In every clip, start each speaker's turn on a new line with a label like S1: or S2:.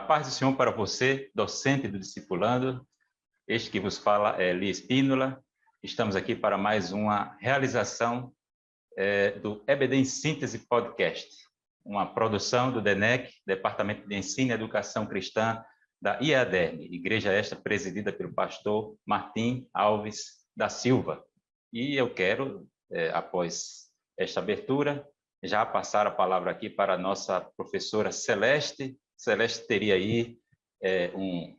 S1: paz do Senhor para você, docente do Discipulando. Este que vos fala é Lia Espínola. Estamos aqui para mais uma realização do EBD em Síntese Podcast, uma produção do DENEC, Departamento de Ensino e Educação Cristã da IADERN, igreja esta presidida pelo pastor Martim Alves da Silva. E eu quero, após esta abertura, já passar a palavra aqui para a nossa professora Celeste. Celeste teria aí um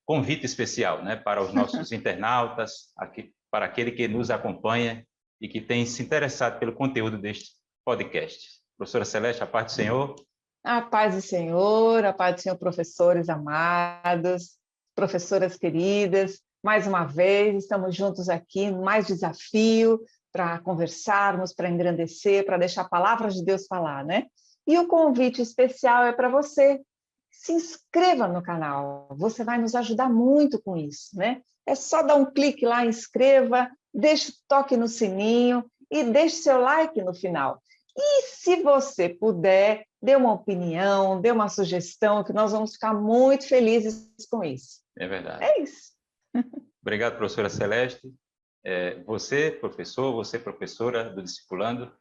S1: convite especial, né, para os nossos internautas, aqui, para aquele que nos acompanha e que tem se interessado pelo conteúdo deste podcast. Professora Celeste, a paz do Senhor.
S2: A paz do Senhor, professores amados, professoras queridas. Mais uma vez, estamos juntos aqui, mais desafio para conversarmos, para engrandecer, para deixar a palavra de Deus falar, né? E o convite especial é para você. Se inscreva no canal, você vai nos ajudar muito com isso, né? É só dar um clique lá, inscreva, deixe o toque no sininho e deixe seu like no final. E se você puder, dê uma opinião, dê uma sugestão, que nós vamos ficar muito felizes com isso.
S1: É verdade.
S2: É isso.
S1: Obrigado, professora Celeste. Você, professor, você, professora do Discipulando,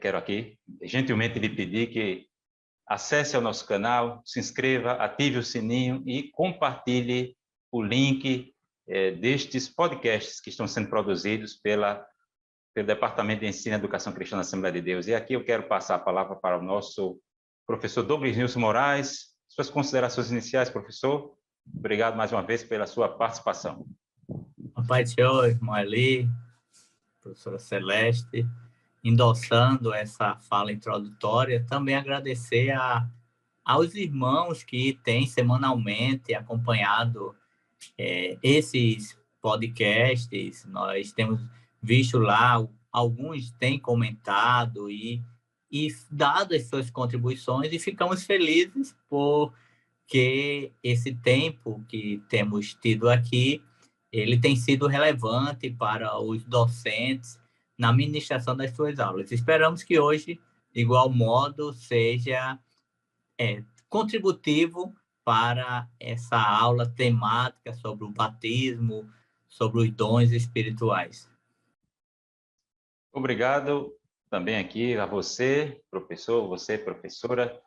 S1: quero aqui gentilmente lhe pedir que acesse ao nosso canal, se inscreva, ative o sininho e compartilhe o link destes podcasts que estão sendo produzidos pelo Departamento de Ensino e Educação Cristã da Assembleia de Deus. E aqui eu quero passar a palavra para o nosso professor Douglas Nilson Moraes. Suas considerações iniciais, professor. Obrigado mais uma vez pela sua participação.
S3: A paz do Senhor, irmã Eli, professora Celeste, endossando essa fala introdutória, também agradecer aos irmãos que têm semanalmente acompanhado esses podcasts. Nós temos visto lá, alguns têm comentado e dado as suas contribuições, e ficamos felizes porque esse tempo que temos tido aqui, ele tem sido relevante para os docentes na ministração das suas aulas. Esperamos que hoje, de igual modo, seja contributivo para essa aula temática sobre o batismo, sobre os dons espirituais.
S1: Obrigado também aqui a você, professor, você, professora,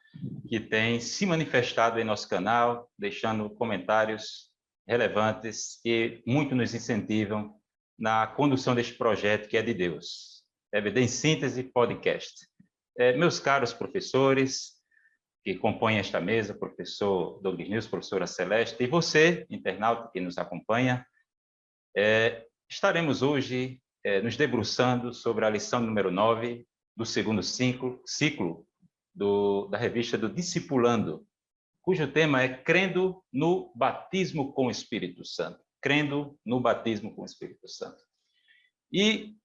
S1: que tem se manifestado em nosso canal, deixando comentários relevantes e muito nos incentivam na condução deste projeto que é de Deus. EBD em Síntese Podcast. Meus caros professores que compõem esta mesa, professor Douglas Nilson, professora Celeste, e você, internauta que nos acompanha, estaremos hoje nos debruçando sobre a lição número 9 do segundo ciclo da revista do Discipulando, cujo tema é Crendo no Batismo com o Espírito Santo. Crendo no Batismo com o Espírito Santo. E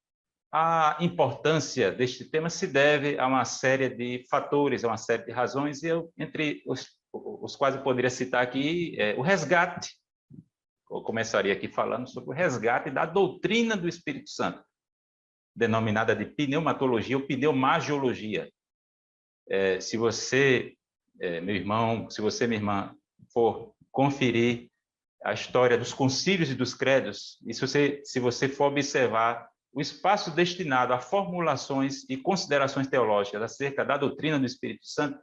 S1: a importância deste tema se deve a uma série de fatores, a uma série de razões, e eu, entre os quais eu poderia citar aqui, o resgate. Eu começaria aqui falando sobre o resgate da doutrina do Espírito Santo, denominada de pneumatologia ou pneumagiologia. Se você, meu irmão, se você, minha irmã, for conferir a história dos concílios e dos credos, e se você for observar o espaço destinado a formulações e considerações teológicas acerca da doutrina do Espírito Santo,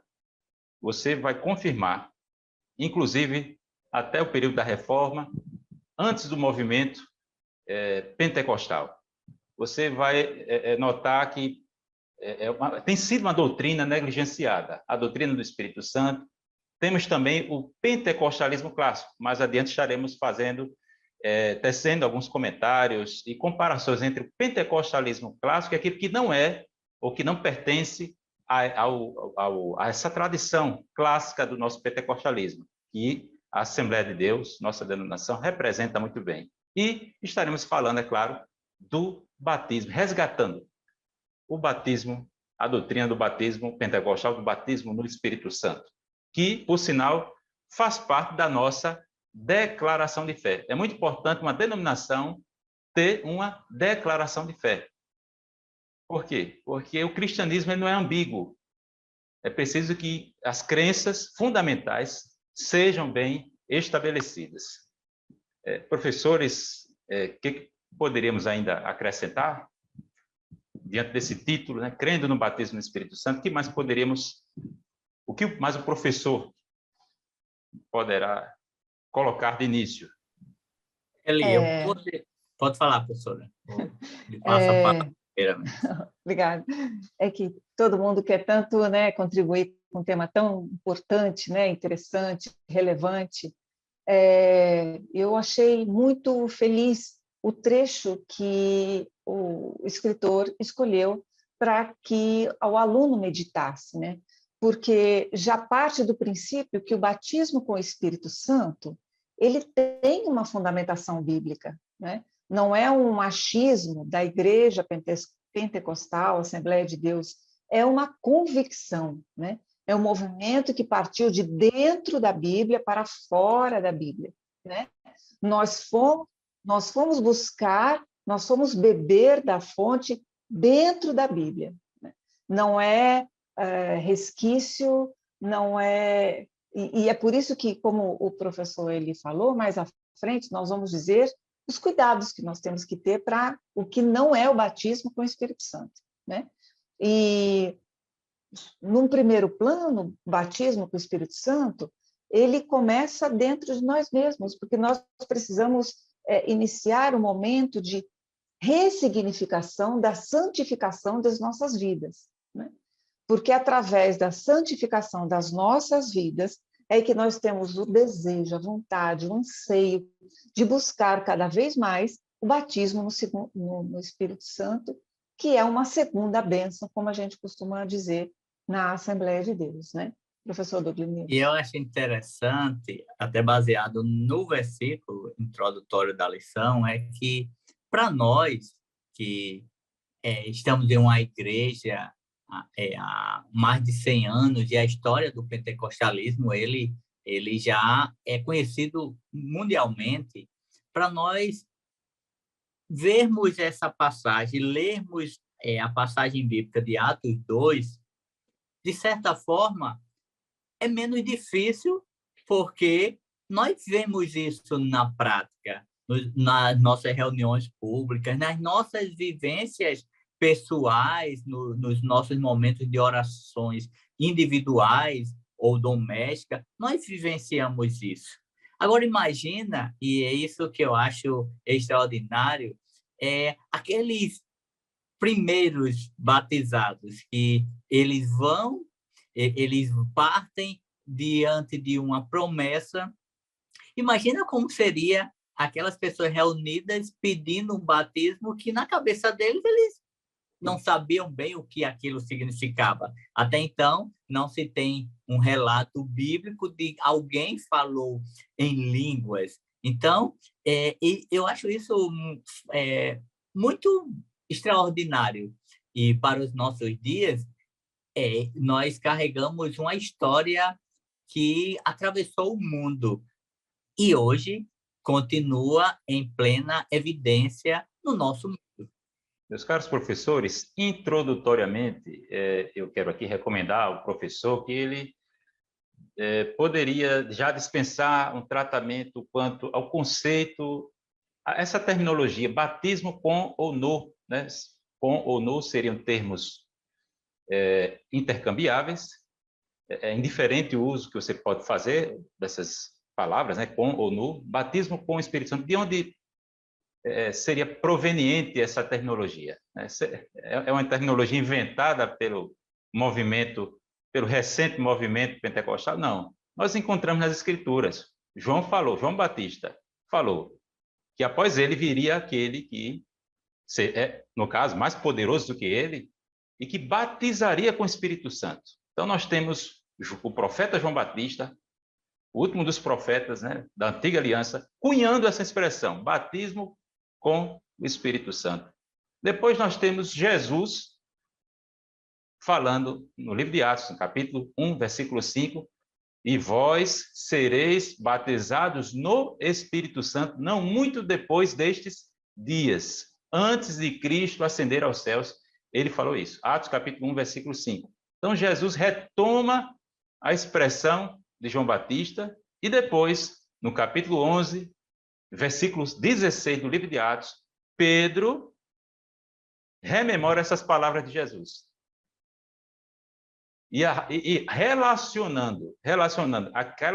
S1: você vai confirmar, inclusive até o período da Reforma, antes do movimento pentecostal. Você vai notar que tem sido uma doutrina negligenciada, a doutrina do Espírito Santo. Temos também o pentecostalismo clássico. Mais adiante estaremos tecendo alguns comentários e comparações entre o pentecostalismo clássico e aquilo que não é ou que não pertence a essa tradição clássica do nosso pentecostalismo, que a Assembleia de Deus, nossa denominação, representa muito bem. E estaremos falando, é claro, do batismo, resgatando o batismo, a doutrina do batismo pentecostal, do batismo no Espírito Santo, que, por sinal, faz parte da nossa declaração de fé. É muito importante uma denominação ter uma declaração de fé. Por quê? Porque o cristianismo não é ambíguo. é preciso que as crenças fundamentais sejam bem estabelecidas. Professores, o que poderíamos ainda acrescentar diante desse título, né? Crendo no batismo no Espírito Santo? O que mais o professor poderá colocar de início?
S3: Eli, pode falar, professora. Me passa a palavra.
S2: Obrigada. É que todo mundo quer tanto, né, contribuir com um tema tão importante, né, interessante, relevante. Eu achei muito feliz o trecho que o escritor escolheu para que o aluno meditasse, né? Porque já parte do princípio que o batismo com o Espírito Santo ele tem uma fundamentação bíblica, né? Não é um achismo da Igreja Pentecostal, Assembleia de Deus, é uma convicção, né? É um movimento que partiu de dentro da Bíblia para fora da Bíblia, né? Nós fomos buscar, nós fomos beber da fonte dentro da Bíblia, né? Não é resquício, não é... E é por isso que, como o professor ele falou, mais à frente, nós vamos dizer os cuidados que nós temos que ter para o que não é o batismo com o Espírito Santo, né? E, num primeiro plano, o batismo com o Espírito Santo, ele começa dentro de nós mesmos, porque nós precisamos iniciar um momento de ressignificação da santificação das nossas vidas, né? Porque através da santificação das nossas vidas é que nós temos o desejo, a vontade, o anseio de buscar cada vez mais o batismo no Espírito Santo, que é uma segunda bênção, como a gente costuma dizer na Assembleia de Deus, né? Professor Douglas.
S3: E eu acho interessante, até baseado no versículo introdutório da lição, é que para nós que estamos em uma igreja há mais de 100 anos, e a história do pentecostalismo ele já é conhecido mundialmente, para nós vermos essa passagem, lermos a passagem bíblica de Atos 2, de certa forma, é menos difícil, porque nós vemos isso na prática, nas nossas reuniões públicas, nas nossas vivências pessoais, nos nossos momentos de orações individuais ou domésticas, nós vivenciamos isso. Agora, imagina, e é isso que eu acho extraordinário, aqueles primeiros batizados, que eles partem diante de uma promessa. Imagina como seria aquelas pessoas reunidas pedindo um batismo que na cabeça deles eles não sabiam bem o que aquilo significava. Até então, não se tem um relato bíblico de alguém falou em línguas. Então, eu acho isso muito extraordinário. E para os nossos dias, nós carregamos uma história que atravessou o mundo e hoje continua em plena evidência no nosso mundo.
S1: Meus caros professores, introdutoriamente, eu quero aqui recomendar ao professor que ele poderia já dispensar um tratamento quanto ao conceito, a essa terminologia, batismo com ou no, né? Com ou no seriam termos intercambiáveis, é indiferente o uso que você pode fazer dessas palavras, né? Com ou no, batismo com o Espírito Santo, de onde seria proveniente essa terminologia, né? É uma terminologia inventada pelo recente movimento pentecostal? Não. Nós encontramos nas Escrituras. João Batista falou que após ele viria aquele que, no caso, mais poderoso do que ele, e que batizaria com o Espírito Santo. Então, nós temos o profeta João Batista, o último dos profetas, né, da antiga aliança, cunhando essa expressão, batismo com o Espírito Santo. Depois nós temos Jesus falando no livro de Atos, no capítulo 1, versículo 5, e vós sereis batizados no Espírito Santo, não muito depois destes dias, antes de Cristo ascender aos céus. Ele falou isso. Atos capítulo 1, versículo 5. Então, Jesus retoma a expressão de João Batista e depois, no capítulo 11, versículos 16 do livro de Atos, Pedro rememora essas palavras de Jesus. E relacionando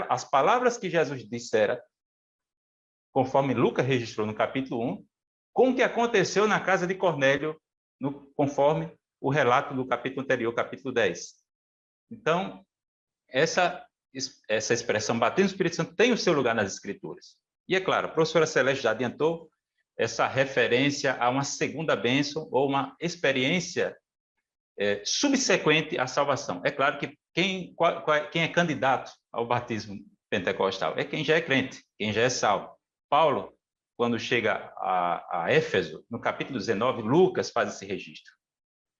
S1: as palavras que Jesus dissera, conforme Lucas registrou no capítulo 1, com o que aconteceu na casa de Cornélio, conforme o relato do capítulo anterior, capítulo 10. Então, essa expressão batismo no Espírito Santo tem o seu lugar nas Escrituras. E é claro, a professora Celeste já adiantou essa referência a uma segunda bênção ou uma experiência subsequente à salvação. É claro que quem é candidato ao batismo pentecostal é quem já é crente, quem já é salvo. Paulo, quando chega a Éfeso, no capítulo 19, Lucas faz esse registro.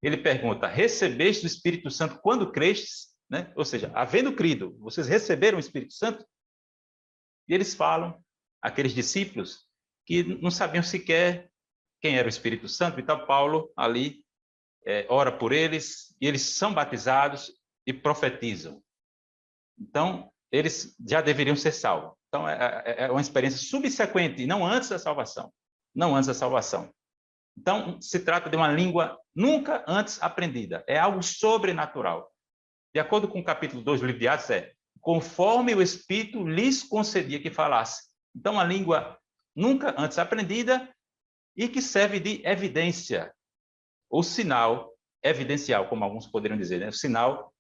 S1: Ele pergunta, recebeste o Espírito Santo quando crestes? Né? Ou seja, havendo crido, vocês receberam o Espírito Santo? E eles falam, aqueles discípulos, que não sabiam sequer quem era o Espírito Santo. Então, Paulo ali ora por eles, e eles são batizados e profetizam. Então, eles já deveriam ser salvos. Então, é uma experiência subsequente, e não antes da salvação. Não antes da salvação. Então, se trata de uma língua nunca antes aprendida. É algo sobrenatural. De acordo com o capítulo 2 do livro de Atos, conforme o Espírito lhes concedia que falasse. Então, a língua nunca antes aprendida e que serve de evidência, ou sinal evidencial, como alguns poderiam dizer, né? O sinal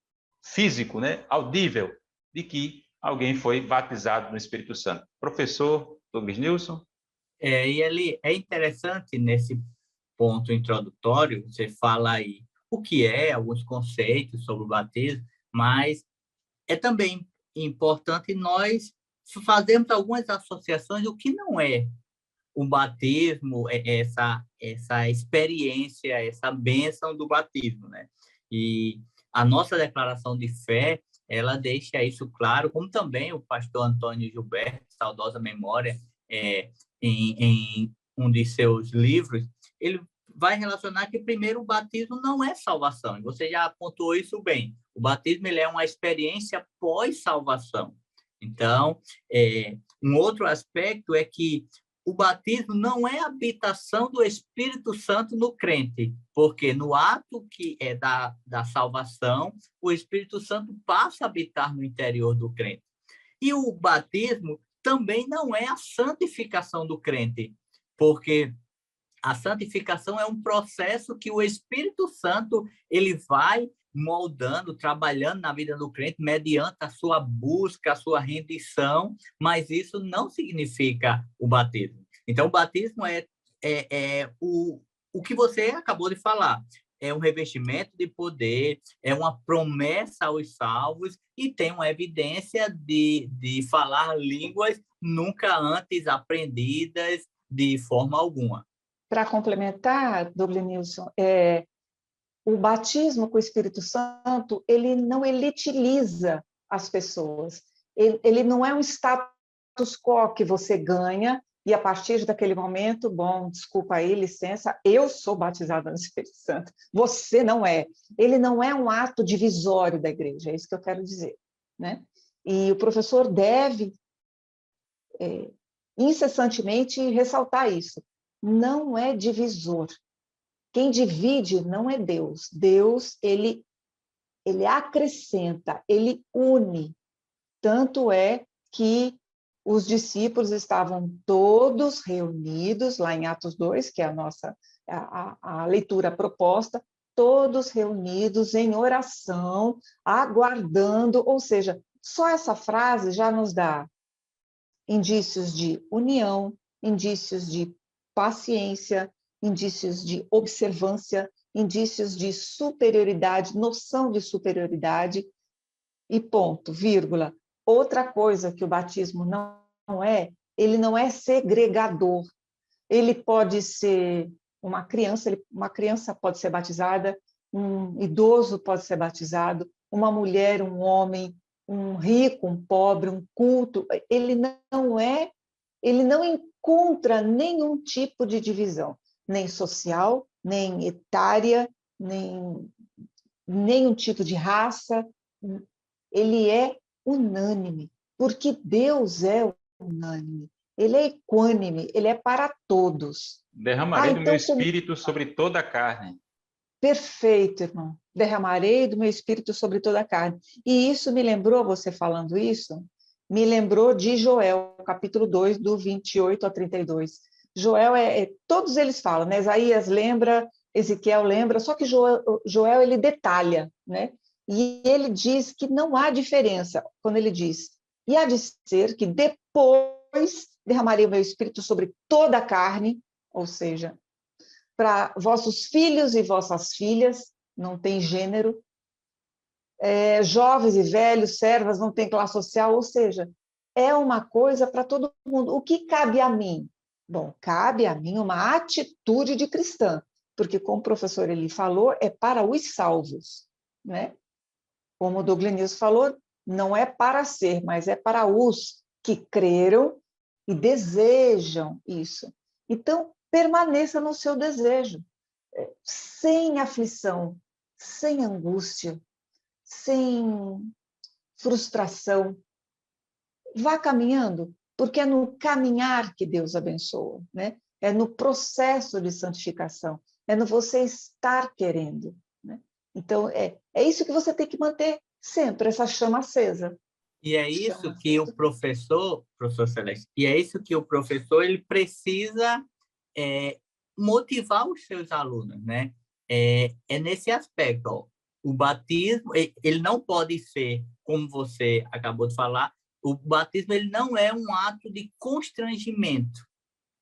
S1: físico, né? Audível, de que alguém foi batizado no Espírito Santo. Professor Douglas Nilson?
S3: E ele é interessante nesse ponto introdutório, você fala aí o que é, alguns conceitos sobre o batismo, mas é também importante nós fazermos algumas associações do que não é o batismo, essa experiência, essa bênção do batismo, né? E a nossa declaração de fé, ela deixa isso claro, como também o pastor Antônio Gilberto, saudosa memória, em um de seus livros, ele vai relacionar que, primeiro, o batismo não é salvação. E você já apontou isso bem. O batismo ele é uma experiência pós-salvação. Então, um outro aspecto é que o batismo não é a habitação do Espírito Santo no crente, porque no ato que é da salvação, o Espírito Santo passa a habitar no interior do crente. E o batismo também não é a santificação do crente, porque a santificação é um processo que o Espírito Santo ele vai moldando, trabalhando na vida do crente mediante a sua busca, a sua rendição, mas isso não significa o batismo. Então, o batismo é o que você acabou de falar. É um revestimento de poder, é uma promessa aos salvos e tem uma evidência de falar línguas nunca antes aprendidas de forma alguma.
S2: Para complementar, Douglas Nilson, o batismo com o Espírito Santo, ele não elitiliza as pessoas. Ele não é um status quo que você ganha e, a partir daquele momento, bom, desculpa aí, licença, eu sou batizada no Espírito Santo. Você não é. Ele não é um ato divisório da igreja, é isso que eu quero dizer, né? E o professor deve incessantemente ressaltar isso. Não é divisor. Quem divide não é Deus. Deus, ele acrescenta, ele une. Tanto é que os discípulos estavam todos reunidos, lá em Atos 2, que é a leitura proposta, todos reunidos em oração, aguardando, ou seja, só essa frase já nos dá indícios de união, indícios de paciência, indícios de observância, indícios de superioridade, noção de superioridade, e ponto, vírgula. Outra coisa que o batismo não é, ele não é segregador. Ele pode ser uma criança pode ser batizada, um idoso pode ser batizado, uma mulher, um homem, um rico, um pobre, um culto. Ele não encontra nenhum tipo de divisão, nem social, nem etária, nem nenhum tipo de raça, ele é unânime, porque Deus é unânime, ele é equânime, ele é para todos.
S1: Derramarei do meu
S2: Então,
S1: espírito sobre toda a carne.
S2: perfeito, irmão. Derramarei do meu espírito sobre toda a carne. E isso me lembrou, você falando isso, me lembrou de Joel, capítulo 2, do 28 ao 32. Joel, todos eles falam, né? Isaías lembra, Ezequiel lembra, só que Joel ele detalha, né? E ele diz que não há diferença, quando ele diz, e há de ser que depois derramarei o meu espírito sobre toda a carne, ou seja, para vossos filhos e vossas filhas, não tem gênero, jovens e velhos, servas, não tem classe social, ou seja, é uma coisa para todo mundo. O que cabe a mim? Bom, cabe a mim uma atitude de cristã, porque, como o professor ele falou, é para os salvos, né? Como o Douglas News falou, não é para ser, mas é para os que creram e desejam isso. Então, permaneça no seu desejo, sem aflição, sem angústia, sem frustração. Vá caminhando, porque é no caminhar que Deus abençoa, né? É no processo de santificação, é no você estar querendo, né? Então, é isso que você tem que manter sempre, essa chama acesa.
S3: E é isso que o professor Celeste, e é isso que o professor ele precisa motivar os seus alunos, né? É nesse aspecto, ó. O batismo, ele não pode ser, como você acabou de falar, o batismo ele não é um ato de constrangimento.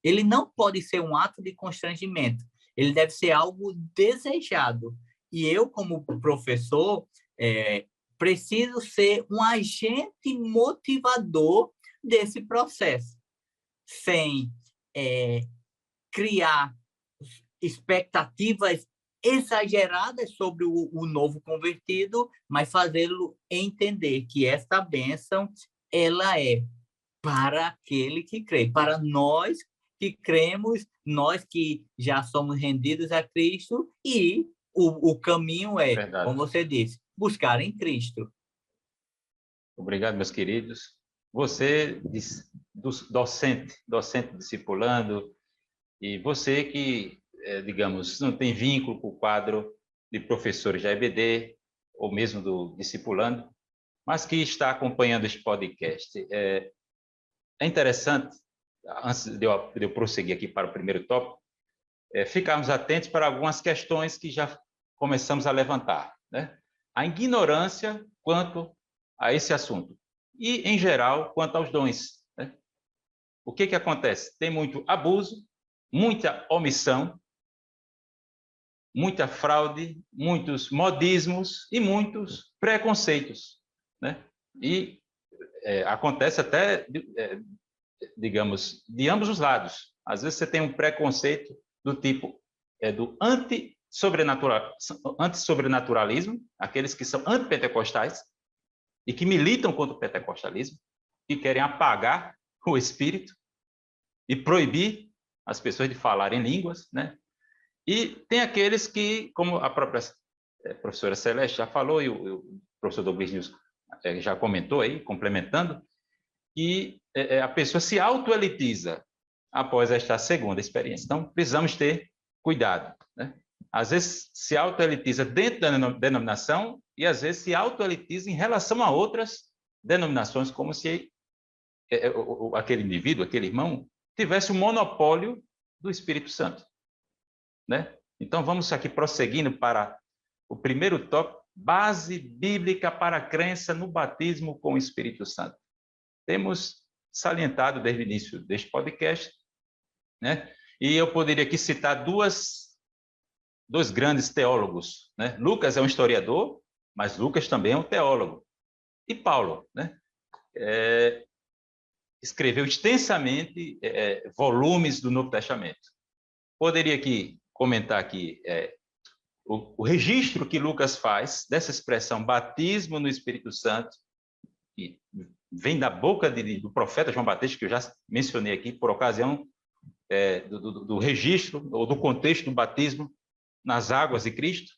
S3: Ele não pode ser um ato de constrangimento. Ele deve ser algo desejado. E eu, como professor, preciso ser um agente motivador desse processo, sem criar expectativas exageradas sobre o novo convertido, mas fazê-lo entender que esta bênção ela é para aquele que crê, para nós que cremos, nós que já somos rendidos a Cristo, e o caminho é,
S1: Verdade.
S3: como você disse, buscar em Cristo.
S1: Obrigado, meus queridos. Você, docente discipulando, e você que, digamos, não tem vínculo com o quadro de professores da EBD, ou mesmo do discipulando, mas que está acompanhando este podcast. É interessante, antes de eu prosseguir aqui para o primeiro tópico, ficarmos atentos para algumas questões que já começamos a levantar, né? A ignorância quanto a esse assunto e, em geral, quanto aos dons, né? O que acontece? Tem muito abuso, muita omissão, muita fraude, muitos modismos e muitos preconceitos, né? E acontece até, digamos, de ambos os lados. Às vezes você tem um preconceito do tipo do anti-sobrenaturalismo, aqueles que são antipentecostais e que militam contra o pentecostalismo, que querem apagar o espírito e proibir as pessoas de falarem línguas, né? E tem aqueles que, como a própria professora Celeste já falou e o professor Douglas News já comentou aí, complementando, que a pessoa se autoelitiza após esta segunda experiência. Então, precisamos ter cuidado, né? Às vezes se autoelitiza dentro da denominação e às vezes se autoelitiza em relação a outras denominações, como se aquele indivíduo, aquele irmão, tivesse o monopólio do Espírito Santo, né? Então, vamos aqui prosseguindo para o primeiro tópico, base bíblica para a crença no batismo com o Espírito Santo. Temos salientado desde o início deste podcast, né? E eu poderia aqui citar dois grandes teólogos, né? Lucas é um historiador, mas Lucas também é um teólogo. E Paulo, né? Escreveu extensamente volumes do Novo Testamento. Poderia aqui comentar aqui o registro que Lucas faz dessa expressão batismo no Espírito Santo, que vem da boca do profeta João Batista, que eu já mencionei aqui, por ocasião do registro ou do contexto do batismo nas águas de Cristo.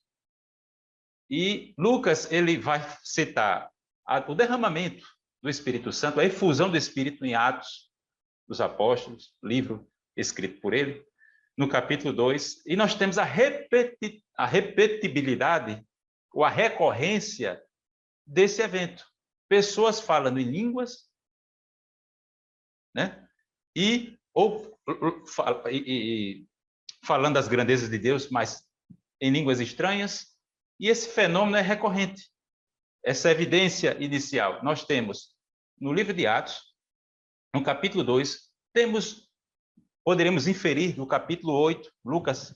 S1: E Lucas, ele vai citar o derramamento do Espírito Santo, a efusão do Espírito em Atos dos Apóstolos, livro escrito por ele, no capítulo 2. E nós temos a repetibilidade, ou a recorrência desse evento. Pessoas falando em línguas, né? E falando das grandezas de Deus, mas em línguas estranhas, e esse fenômeno é recorrente. Essa evidência inicial nós temos no livro de Atos, no capítulo 2, poderíamos inferir no capítulo 8, Lucas,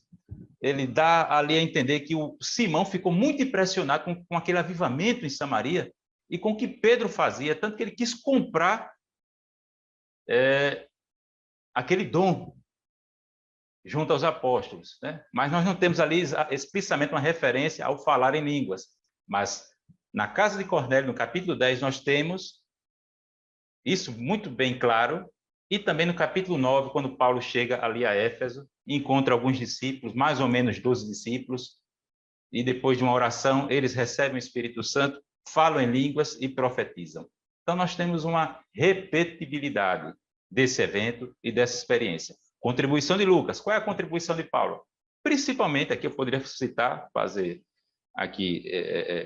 S1: ele dá ali a entender que o Simão ficou muito impressionado com aquele avivamento em Samaria e com o que Pedro fazia, tanto que ele quis comprar aquele dom junto aos apóstolos, né? Mas nós não temos ali explicitamente uma referência ao falar em línguas. Mas na casa de Cornélio, no capítulo 10, nós temos isso muito bem claro, e também no capítulo 9, quando Paulo chega ali a Éfeso, encontra alguns discípulos, mais ou menos 12 discípulos, e depois de uma oração, eles recebem o Espírito Santo, falam em línguas e profetizam. Então nós temos uma repetibilidade desse evento e dessa experiência. Contribuição de Lucas. Qual é a contribuição de Paulo? Principalmente, aqui eu poderia citar, fazer aqui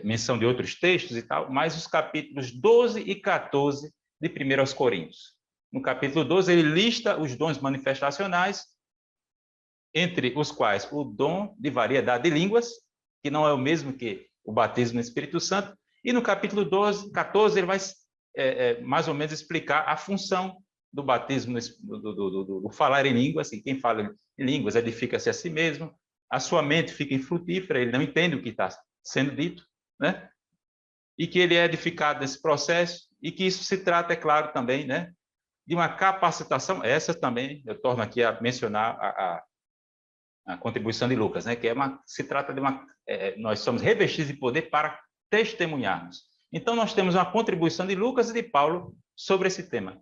S1: menção de outros textos e tal, mas os capítulos 12 e 14 de 1 aos Coríntios. No capítulo 12, ele lista os dons manifestacionais, entre os quais o dom de variedade de línguas, que não é o mesmo que o batismo no Espírito Santo, e no capítulo 14, ele vai mais ou menos explicar a função do batismo, do falar em línguas, e quem fala em línguas edifica-se a si mesmo, a sua mente fica infrutífera, ele não entende o que está sendo dito, né? E que ele é edificado nesse processo, e que isso se trata, é claro, também, né, de uma capacitação, essa também, eu torno aqui a mencionar a contribuição de Lucas, né, que se trata de nós somos revestidos de poder para testemunharmos. Então, nós temos uma contribuição de Lucas e de Paulo sobre esse tema.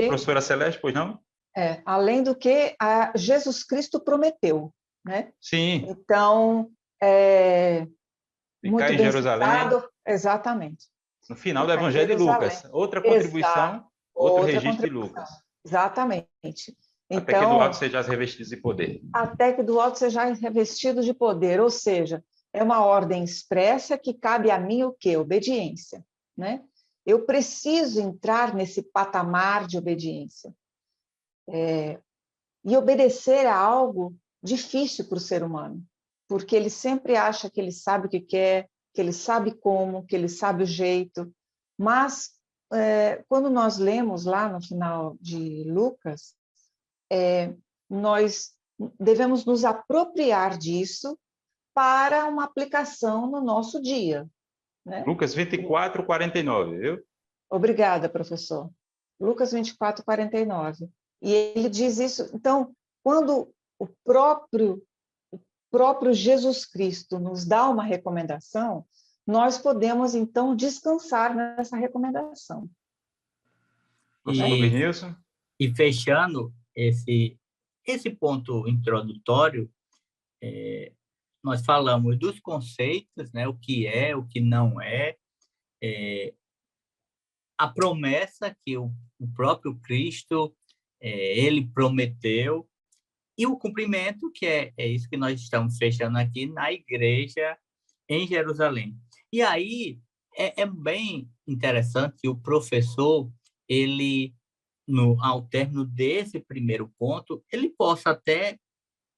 S1: Professora Celeste, pois não?
S2: Além do que Jesus Cristo prometeu, né?
S1: Sim.
S2: Então,
S1: ficar em Jerusalém.
S2: Citado, exatamente.
S1: No final do Evangelho de Lucas. Outra contribuição, outro registro de Lucas.
S2: Exatamente. Então,
S1: até que do alto sejais revestidos de poder.
S2: Até que do alto sejais revestidos de poder, ou seja, é uma ordem expressa que cabe a mim o quê? Obediência, né? Eu preciso entrar nesse patamar de obediência. E obedecer é algo difícil para o ser humano, porque ele sempre acha que ele sabe o que quer, que ele sabe como, que ele sabe o jeito. Mas, quando nós lemos lá no final de Lucas, nós devemos nos apropriar disso para uma aplicação no nosso dia, né?
S1: Lucas 24, 49, viu?
S2: Obrigada, professor. Lucas 24, 49. E ele diz isso. Então, quando o próprio Jesus Cristo nos dá uma recomendação, nós podemos, então, descansar nessa recomendação.
S3: E fechando esse ponto introdutório, nós falamos dos conceitos, né, o que é, o que não é, a promessa que o próprio Cristo ele prometeu, e o cumprimento, que é isso que nós estamos fechando aqui na igreja em Jerusalém. E aí é bem interessante que o professor, ele, ao término desse primeiro ponto, ele possa até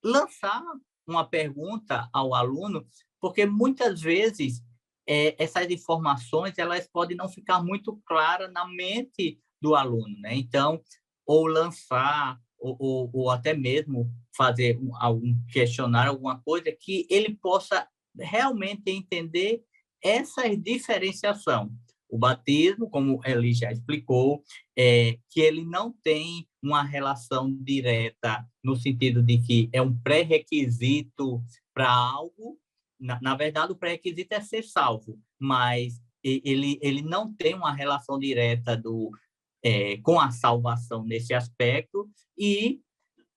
S3: lançar uma pergunta ao aluno, porque muitas vezes essas informações elas podem não ficar muito claras na mente do aluno, né? Então, ou lançar, ou até mesmo fazer algum questionário, alguma coisa que ele possa realmente entender essa diferenciação. O batismo, como ele já explicou, que ele não tem uma relação direta no sentido de que é um pré-requisito para algo. Na verdade, o pré-requisito é ser salvo, mas ele não tem uma relação direta com a salvação nesse aspecto, e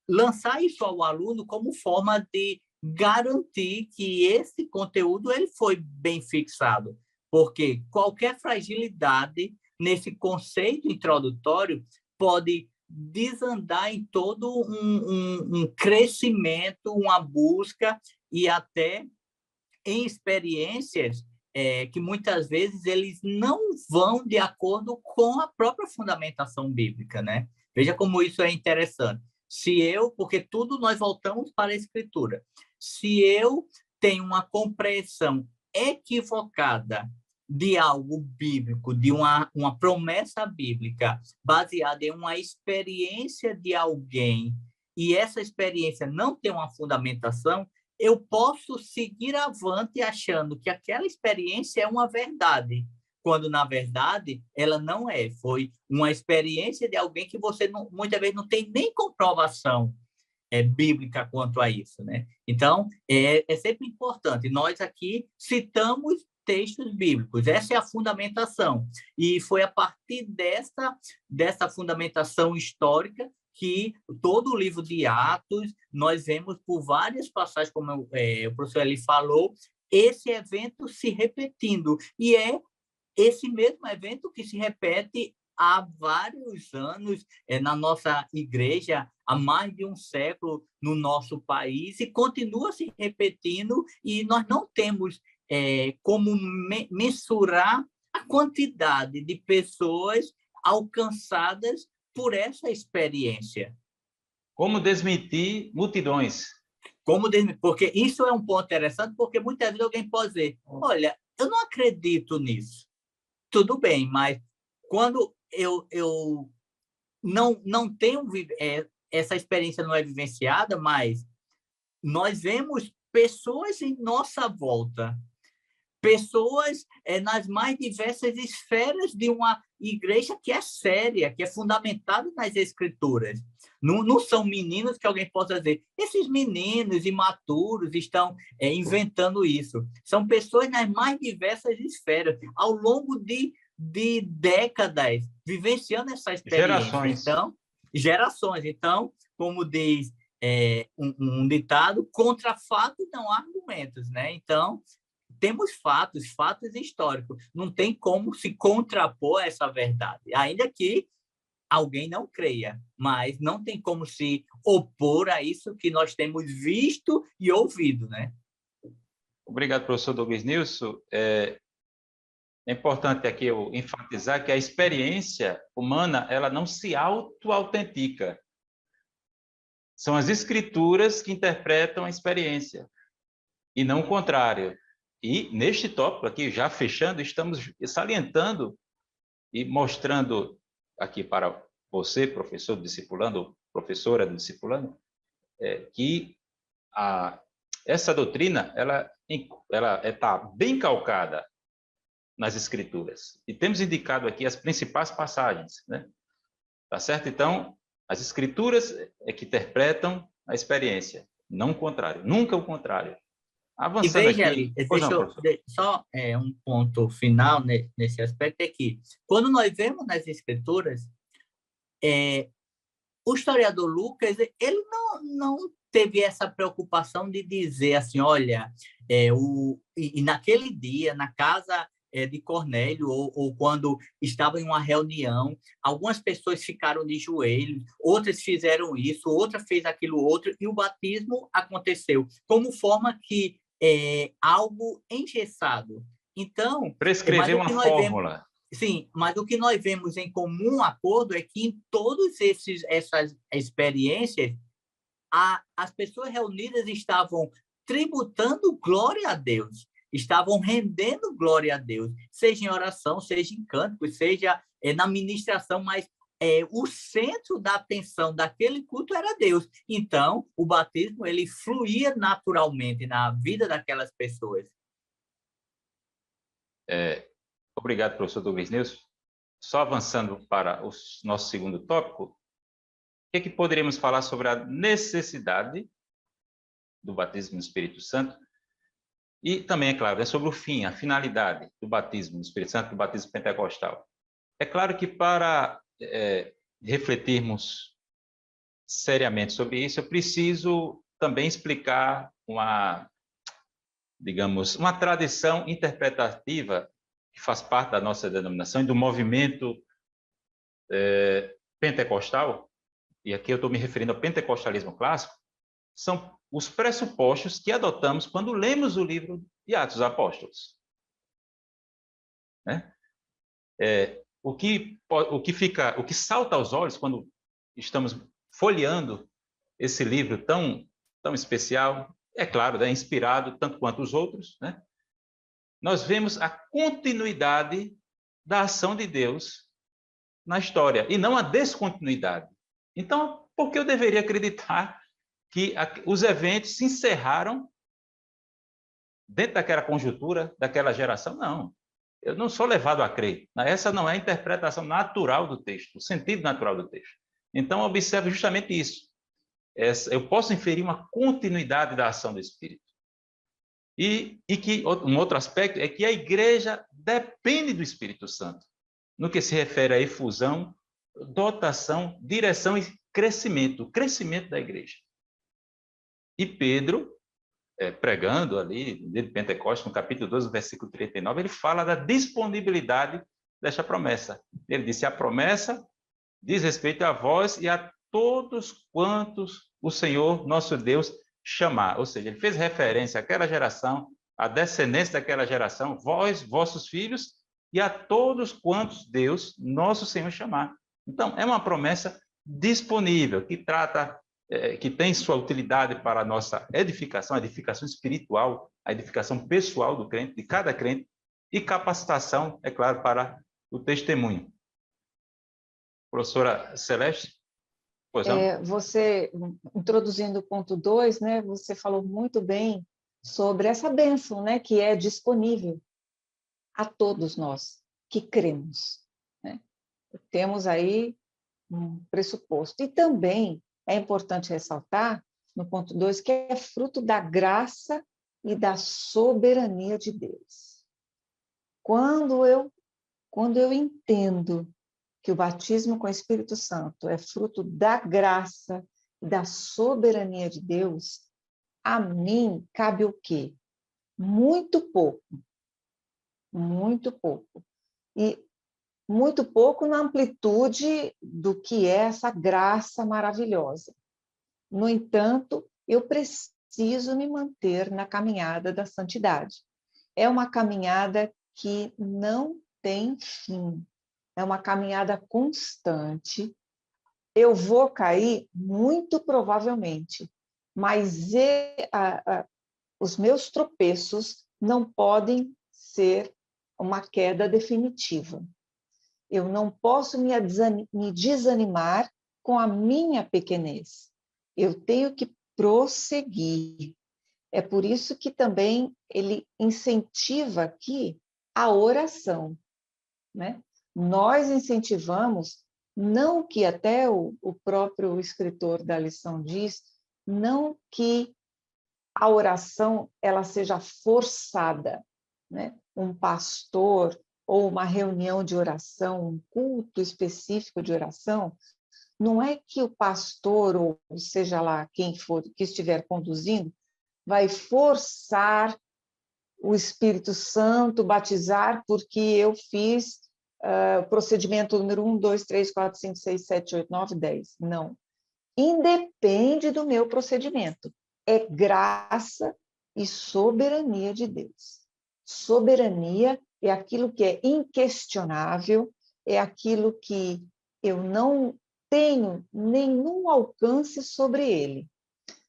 S3: lançar isso ao aluno como forma de garantir que esse conteúdo ele foi bem fixado, porque qualquer fragilidade nesse conceito introdutório pode desandar em todo um crescimento, uma busca e até em experiências que muitas vezes eles não vão de acordo com a própria fundamentação bíblica, né? Veja como isso é interessante. Porque tudo nós voltamos para a Escritura. Se eu tenho uma compreensão equivocada de algo bíblico, de uma promessa bíblica baseada em uma experiência de alguém, e essa experiência não tem uma fundamentação, eu posso seguir avante achando que aquela experiência é uma verdade, quando, na verdade, ela não é. Foi uma experiência de alguém que você muitas vezes não tem nem comprovação bíblica quanto a isso, né? Então, é sempre importante. Nós aqui citamos textos bíblicos. Essa é a fundamentação. E foi a partir dessa fundamentação histórica que todo o livro de Atos, nós vemos por várias passagens, como o professor Eli falou, esse evento se repetindo. E é esse mesmo evento que se repete há vários anos na nossa igreja, há mais de um século no nosso país, e continua se repetindo, e nós não temos como mensurar a quantidade de pessoas alcançadas por essa experiência.
S1: Como desmentir multidões?
S3: Porque isso é um ponto interessante, porque muitas vezes alguém pode dizer, olha, eu não acredito nisso. Tudo bem, mas quando eu não tenho essa experiência não é vivenciada, mas nós vemos pessoas em nossa volta, pessoas nas mais diversas esferas de uma igreja que é séria, que é fundamentada nas Escrituras. Não são meninos que alguém possa dizer, esses meninos imaturos estão inventando isso. São pessoas nas mais diversas esferas, ao longo de décadas, vivenciando essa experiência. Gerações. Então, como diz um ditado, contra fato não há argumentos, né? Então, temos fatos históricos. Não tem como se contrapor a essa verdade, ainda que alguém não creia, mas não tem como se opor a isso que nós temos visto e ouvido, né?
S1: Obrigado, professor Douglas Nilson. É importante aqui eu enfatizar que a experiência humana ela não se auto-autentica. São as escrituras que interpretam a experiência, e não o contrário. E, neste tópico aqui, já fechando, estamos salientando e mostrando aqui para você, professor do discipulando, professora do discipulando, que essa doutrina ela está bem calcada nas Escrituras. E temos indicado aqui as principais passagens, né? Tá certo? Então, as Escrituras é que interpretam a experiência, não o contrário, nunca o contrário. Avançando
S3: e veja
S1: aqui...
S3: Ali, só um ponto final nesse aspecto é que, quando nós vemos nas Escrituras, o historiador Lucas, ele não teve essa preocupação de dizer assim, olha, e naquele dia, na casa de Cornélio, ou quando estava em uma reunião, algumas pessoas ficaram de joelhos, outras fizeram isso, outra fez aquilo outro, e o batismo aconteceu, como forma que algo engessado. Então,
S1: prescrever uma fórmula.
S3: Sim, mas o que nós vemos em comum acordo é que em todas essas experiências, as pessoas reunidas estavam tributando glória a Deus, estavam rendendo glória a Deus, seja em oração, seja em cânticos, seja na ministração, mas o centro da atenção daquele culto era Deus. Então, o batismo ele fluía naturalmente na vida daquelas pessoas.
S1: Obrigado, professor Douglas Nilson. Só avançando para o nosso segundo tópico, o que poderíamos falar sobre a necessidade do batismo no Espírito Santo? E também, é claro, sobre o fim, a finalidade do batismo no Espírito Santo, do batismo pentecostal. É claro que para refletirmos seriamente sobre isso, eu preciso também explicar digamos, uma tradição interpretativa que faz parte da nossa denominação e do movimento pentecostal, e aqui eu estou me referindo ao pentecostalismo clássico, são os pressupostos que adotamos quando lemos o livro de Atos dos Apóstolos. Né? O que salta aos olhos quando estamos folheando esse livro tão especial, é claro, é inspirado tanto quanto os outros, né? Nós vemos a continuidade da ação de Deus na história, e não a descontinuidade. Então, por que eu deveria acreditar que os eventos se encerraram dentro daquela conjuntura, daquela geração? Não. Eu não sou levado a crer. Essa não é a interpretação natural do texto, o sentido natural do texto. Então, observe justamente isso. Eu posso inferir uma continuidade da ação do Espírito. E que um outro aspecto é que a igreja depende do Espírito Santo, no que se refere à efusão, dotação, direção e crescimento, o crescimento da igreja. E Pedro, pregando ali, de Pentecostes, no capítulo 12, versículo 39, ele fala da disponibilidade desta promessa. Ele disse, a promessa diz respeito a vós e a todos quantos o Senhor, nosso Deus, chamar. Ou seja, ele fez referência àquela geração, à descendência daquela geração, vós, vossos filhos, e a todos quantos Deus, nosso Senhor, chamar. Então, é uma promessa disponível, que tem sua utilidade para a nossa edificação, a edificação espiritual, a edificação pessoal do crente, de cada crente, e capacitação, é claro, para o testemunho. Professora Celeste? Pois não?
S2: Você, introduzindo o ponto 2, né, você falou muito bem sobre essa bênção, né, que é disponível a todos nós que cremos. Né? Temos aí um pressuposto. E também é importante ressaltar, no ponto 2, que é fruto da graça e da soberania de Deus. Quando eu entendo que o batismo com o Espírito Santo é fruto da graça e da soberania de Deus, a mim cabe o quê? Muito pouco. Muito pouco. E muito pouco na amplitude do que é essa graça maravilhosa. No entanto, eu preciso me manter na caminhada da santidade. É uma caminhada que não tem fim. É uma caminhada constante. Eu vou cair muito provavelmente, mas os meus tropeços não podem ser uma queda definitiva. Eu não posso me desanimar com a minha pequenez. Eu tenho que prosseguir. É por isso que também ele incentiva aqui a oração, né? Nós incentivamos, não que até o próprio escritor da lição diz, não que a oração ela seja forçada, né? Um pastor ou uma reunião de oração, um culto específico de oração, não é que o pastor, ou seja lá quem for que estiver conduzindo, vai forçar o Espírito Santo, batizar, porque eu fiz procedimento número 1, 2, 3, 4, 5, 6, 7, 8, 9, 10. Não. Independe do meu procedimento. É graça e soberania de Deus. Soberania é aquilo que é inquestionável, é aquilo que eu não tenho nenhum alcance sobre ele.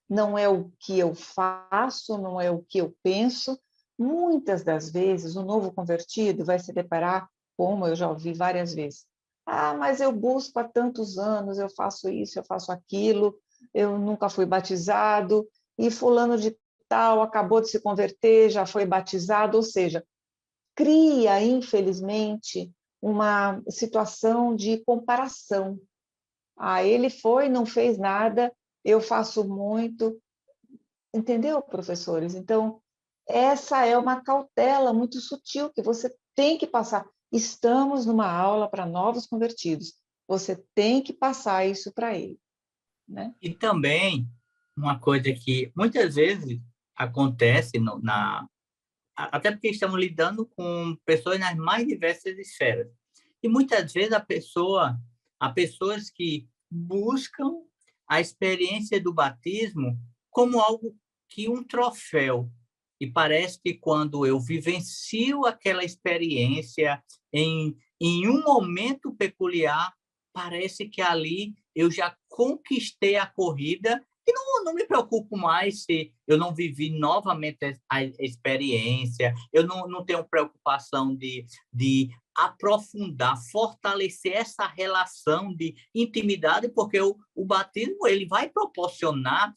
S2: Não é o que eu faço, não é o que eu penso. Muitas das vezes, o novo convertido vai se deparar, como eu já ouvi várias vezes, mas eu busco há tantos anos, eu faço isso, eu faço aquilo, eu nunca fui batizado, e fulano de tal acabou de se converter, já foi batizado, ou seja, cria, infelizmente, uma situação de comparação. Ele foi, não fez nada, eu faço muito. Entendeu, professores? Então, essa é uma cautela muito sutil que você tem que passar. Estamos numa aula para novos convertidos. Você tem que passar isso para ele. Né?
S3: E também uma coisa que muitas vezes acontece até porque estamos lidando com pessoas nas mais diversas esferas. E muitas vezes há pessoas que buscam a experiência do batismo como algo que um troféu. E parece que quando eu vivencio aquela experiência em um momento peculiar, parece que ali eu já conquistei a corrida e não me preocupo mais se eu não vivi novamente a experiência, eu não tenho preocupação de aprofundar, fortalecer essa relação de intimidade, porque o batismo ele vai proporcionar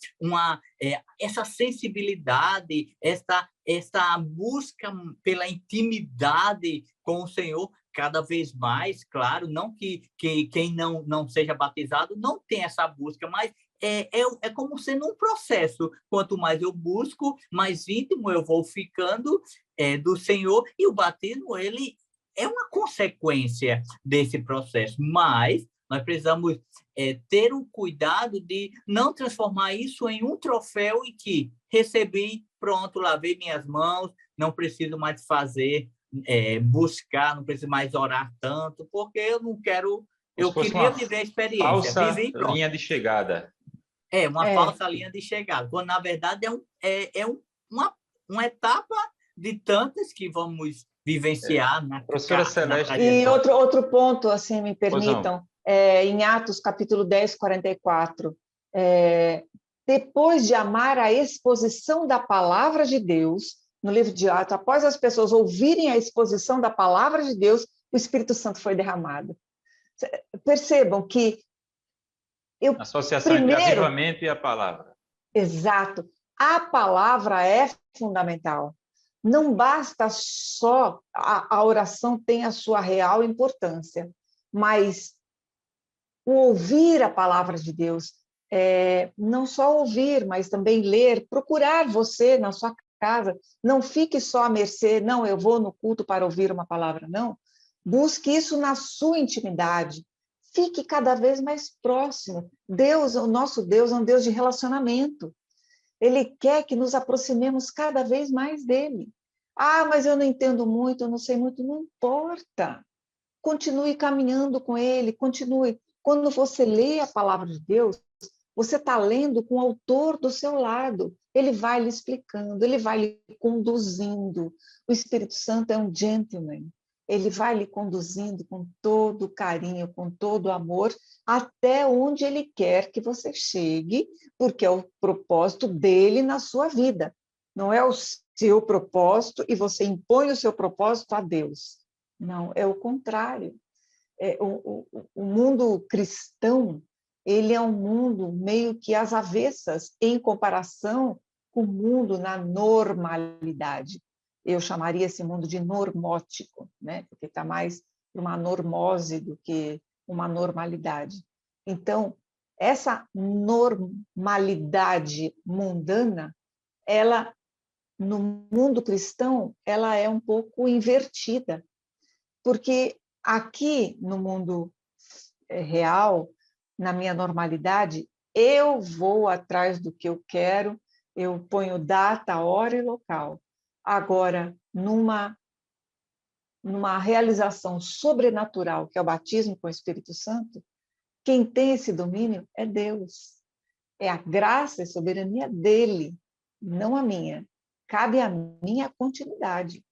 S3: essa sensibilidade, essa busca pela intimidade com o Senhor cada vez mais, claro, não que quem não seja batizado não tem essa busca, mas é como sendo um processo. Quanto mais eu busco, mais íntimo eu vou ficando do Senhor, e o batismo ele é uma consequência desse processo, mas nós precisamos ter o cuidado de não transformar isso em um troféu e que recebi, pronto, lavei minhas mãos, não preciso mais fazer, buscar, não preciso mais orar tanto, porque eu não quero, eu queria viver a experiência.
S1: Falsa
S3: Vivi, pronto.
S1: linha de chegada.
S3: Uma falsa linha de chegada, quando na verdade uma etapa de tantas que vamos vivenciar
S1: Professora Celeste.
S2: E outro ponto, assim, me permitam, em Atos, capítulo 10, 44, depois de amar a exposição da palavra de Deus, no livro de Atos, após as pessoas ouvirem a exposição da palavra de Deus, o Espírito Santo foi derramado. Percebam que
S1: associação entre avivamento e a palavra.
S2: Exato. A palavra é fundamental. Não basta só a oração tem a sua real importância, mas o ouvir a palavra de Deus, não só ouvir, mas também ler, procurar você na sua casa, não fique só à mercê, não, eu vou no culto para ouvir uma palavra, não. Busque isso na sua intimidade. Fique cada vez mais próximo. Deus, o nosso Deus, é um Deus de relacionamento. Ele quer que nos aproximemos cada vez mais dele. Ah, mas eu não entendo muito, eu não sei muito, não importa. Continue caminhando com ele, continue. Quando você lê a palavra de Deus, você está lendo com o autor do seu lado. Ele vai lhe explicando, ele vai lhe conduzindo. O Espírito Santo é um gentleman. Ele vai lhe conduzindo com todo carinho, com todo amor, até onde ele quer que você chegue, porque é o propósito dele na sua vida. Não é o seu propósito e você impõe o seu propósito a Deus. Não, é o contrário. O mundo cristão, ele é um mundo meio que às avessas em comparação com o mundo na normalidade. Eu chamaria esse mundo de normótico, né? Porque está mais para uma normose do que uma normalidade. Então, essa normalidade mundana, ela, no mundo cristão, ela é um pouco invertida, porque aqui no mundo real, na minha normalidade, eu vou atrás do que eu quero, eu ponho data, hora e local. Agora, numa realização sobrenatural, que é o batismo com o Espírito Santo, quem tem esse domínio é Deus. É a graça e soberania dele, não a minha. Cabe a mim a continuidade,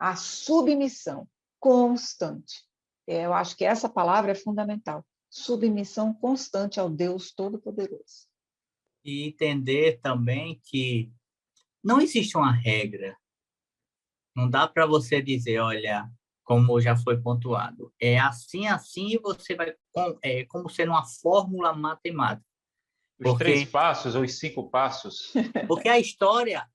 S2: a submissão constante. Eu acho que essa palavra é fundamental. Submissão constante ao Deus Todo-Poderoso.
S3: E entender também que não existe uma regra. Não dá para você dizer, olha, como já foi pontuado, é assim, e você vai, como sendo uma fórmula matemática.
S1: Os 3 passos ou os 5 passos.
S3: Porque a história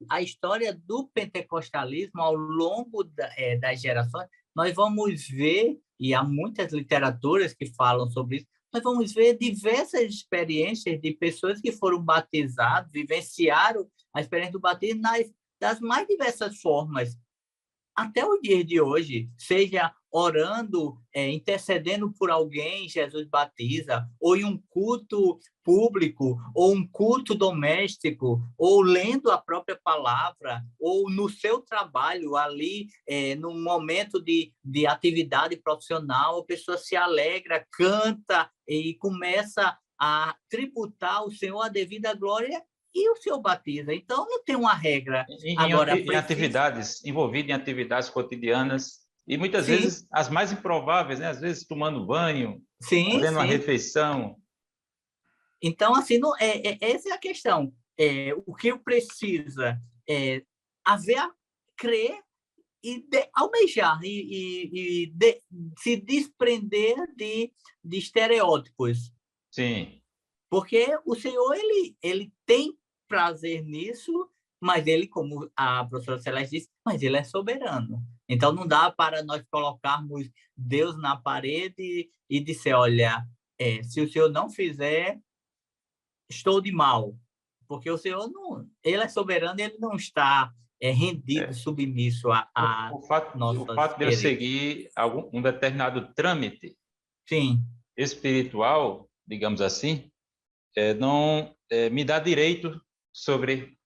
S3: do pentecostalismo, ao longo das gerações, nós vamos ver, e há muitas literaturas que falam sobre isso, nós vamos ver diversas experiências de pessoas que foram batizadas, vivenciaram a experiência do batismo das mais diversas formas. até o dia de hoje, seja orando, intercedendo por alguém, Jesus batiza, ou em um culto público, ou um culto doméstico, ou lendo a própria palavra, ou no seu trabalho, ali, num momento de atividade profissional, a pessoa se alegra, canta e começa a tributar ao Senhor a devida glória, e o Senhor batiza. Então, não tem uma regra. Agora,
S1: Em atividades, envolvido em atividades cotidianas, e muitas vezes as mais improváveis, né? Às vezes tomando banho, fazendo uma refeição.
S3: Então, assim, não, essa é a questão. O que precisa é crer e almejar, se desprender de estereótipos.
S1: Sim.
S3: Porque o Senhor, ele tem prazer nisso, mas ele, como a professora Celeste disse, mas ele é soberano. Então, não dá para nós colocarmos Deus na parede e dizer, olha, se o Senhor não fizer, estou de mal. Porque o Senhor, não, ele é soberano, ele não está rendido, submisso a
S1: o fato de eu seguir um determinado trâmite espiritual, digamos assim, não me dá direito sobre,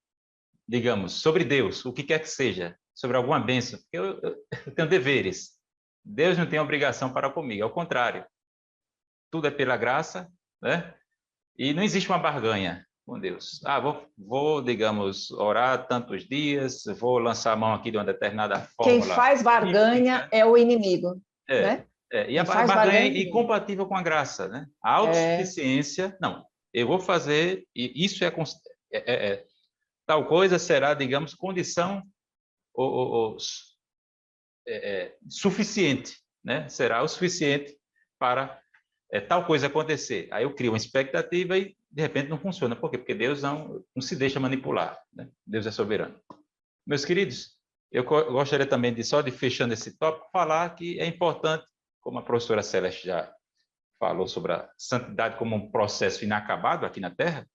S1: digamos, sobre Deus, o que quer que seja, sobre alguma bênção, porque eu tenho deveres. Deus não tem obrigação para comigo, ao contrário. Tudo é pela graça, né? E não existe uma barganha com Deus. Vou, digamos, orar tantos dias, vou lançar a mão aqui de uma determinada forma.
S2: Quem faz barganha é o inimigo, né?
S1: E a barganha é incompatível com a graça, né? A autossuficiência, não. Eu vou fazer, e isso tal coisa será, digamos, condição suficiente, né? Será o suficiente para tal coisa acontecer. Aí eu crio uma expectativa e, de repente, não funciona. Por quê? Porque Deus não se deixa manipular, né? Deus é soberano. Meus queridos, eu gostaria também de fechando esse tópico, falar que é importante, como a professora Celeste já falou sobre a santidade como um processo inacabado aqui na Terra,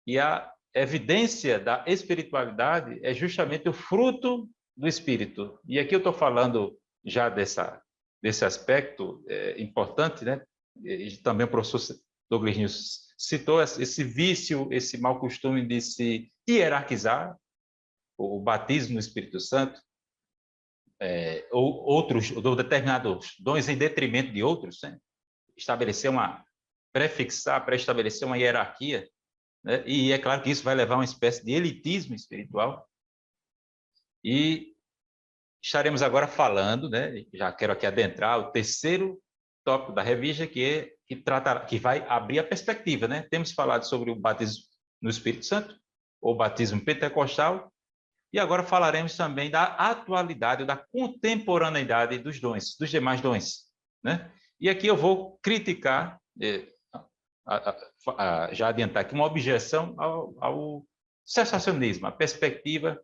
S1: e a evidência da espiritualidade é justamente o fruto do Espírito. E aqui eu estou falando já desse aspecto importante, né? E também o professor Douglas News citou esse vício, esse mau costume de se hierarquizar, o batismo no Espírito Santo, ou determinados dons em detrimento de outros, né? Pré-estabelecer uma hierarquia, né? E é claro que isso vai levar a uma espécie de elitismo espiritual. E estaremos agora falando, né? Já quero aqui adentrar o terceiro tópico da revista, que vai abrir a perspectiva, né? Temos falado sobre o batismo no Espírito Santo, ou batismo pentecostal, e agora falaremos também da atualidade, da contemporaneidade dos dons, dos demais dons, né? E aqui eu vou criticar, já adiantar aqui, uma objeção ao cessacionismo, a perspectiva,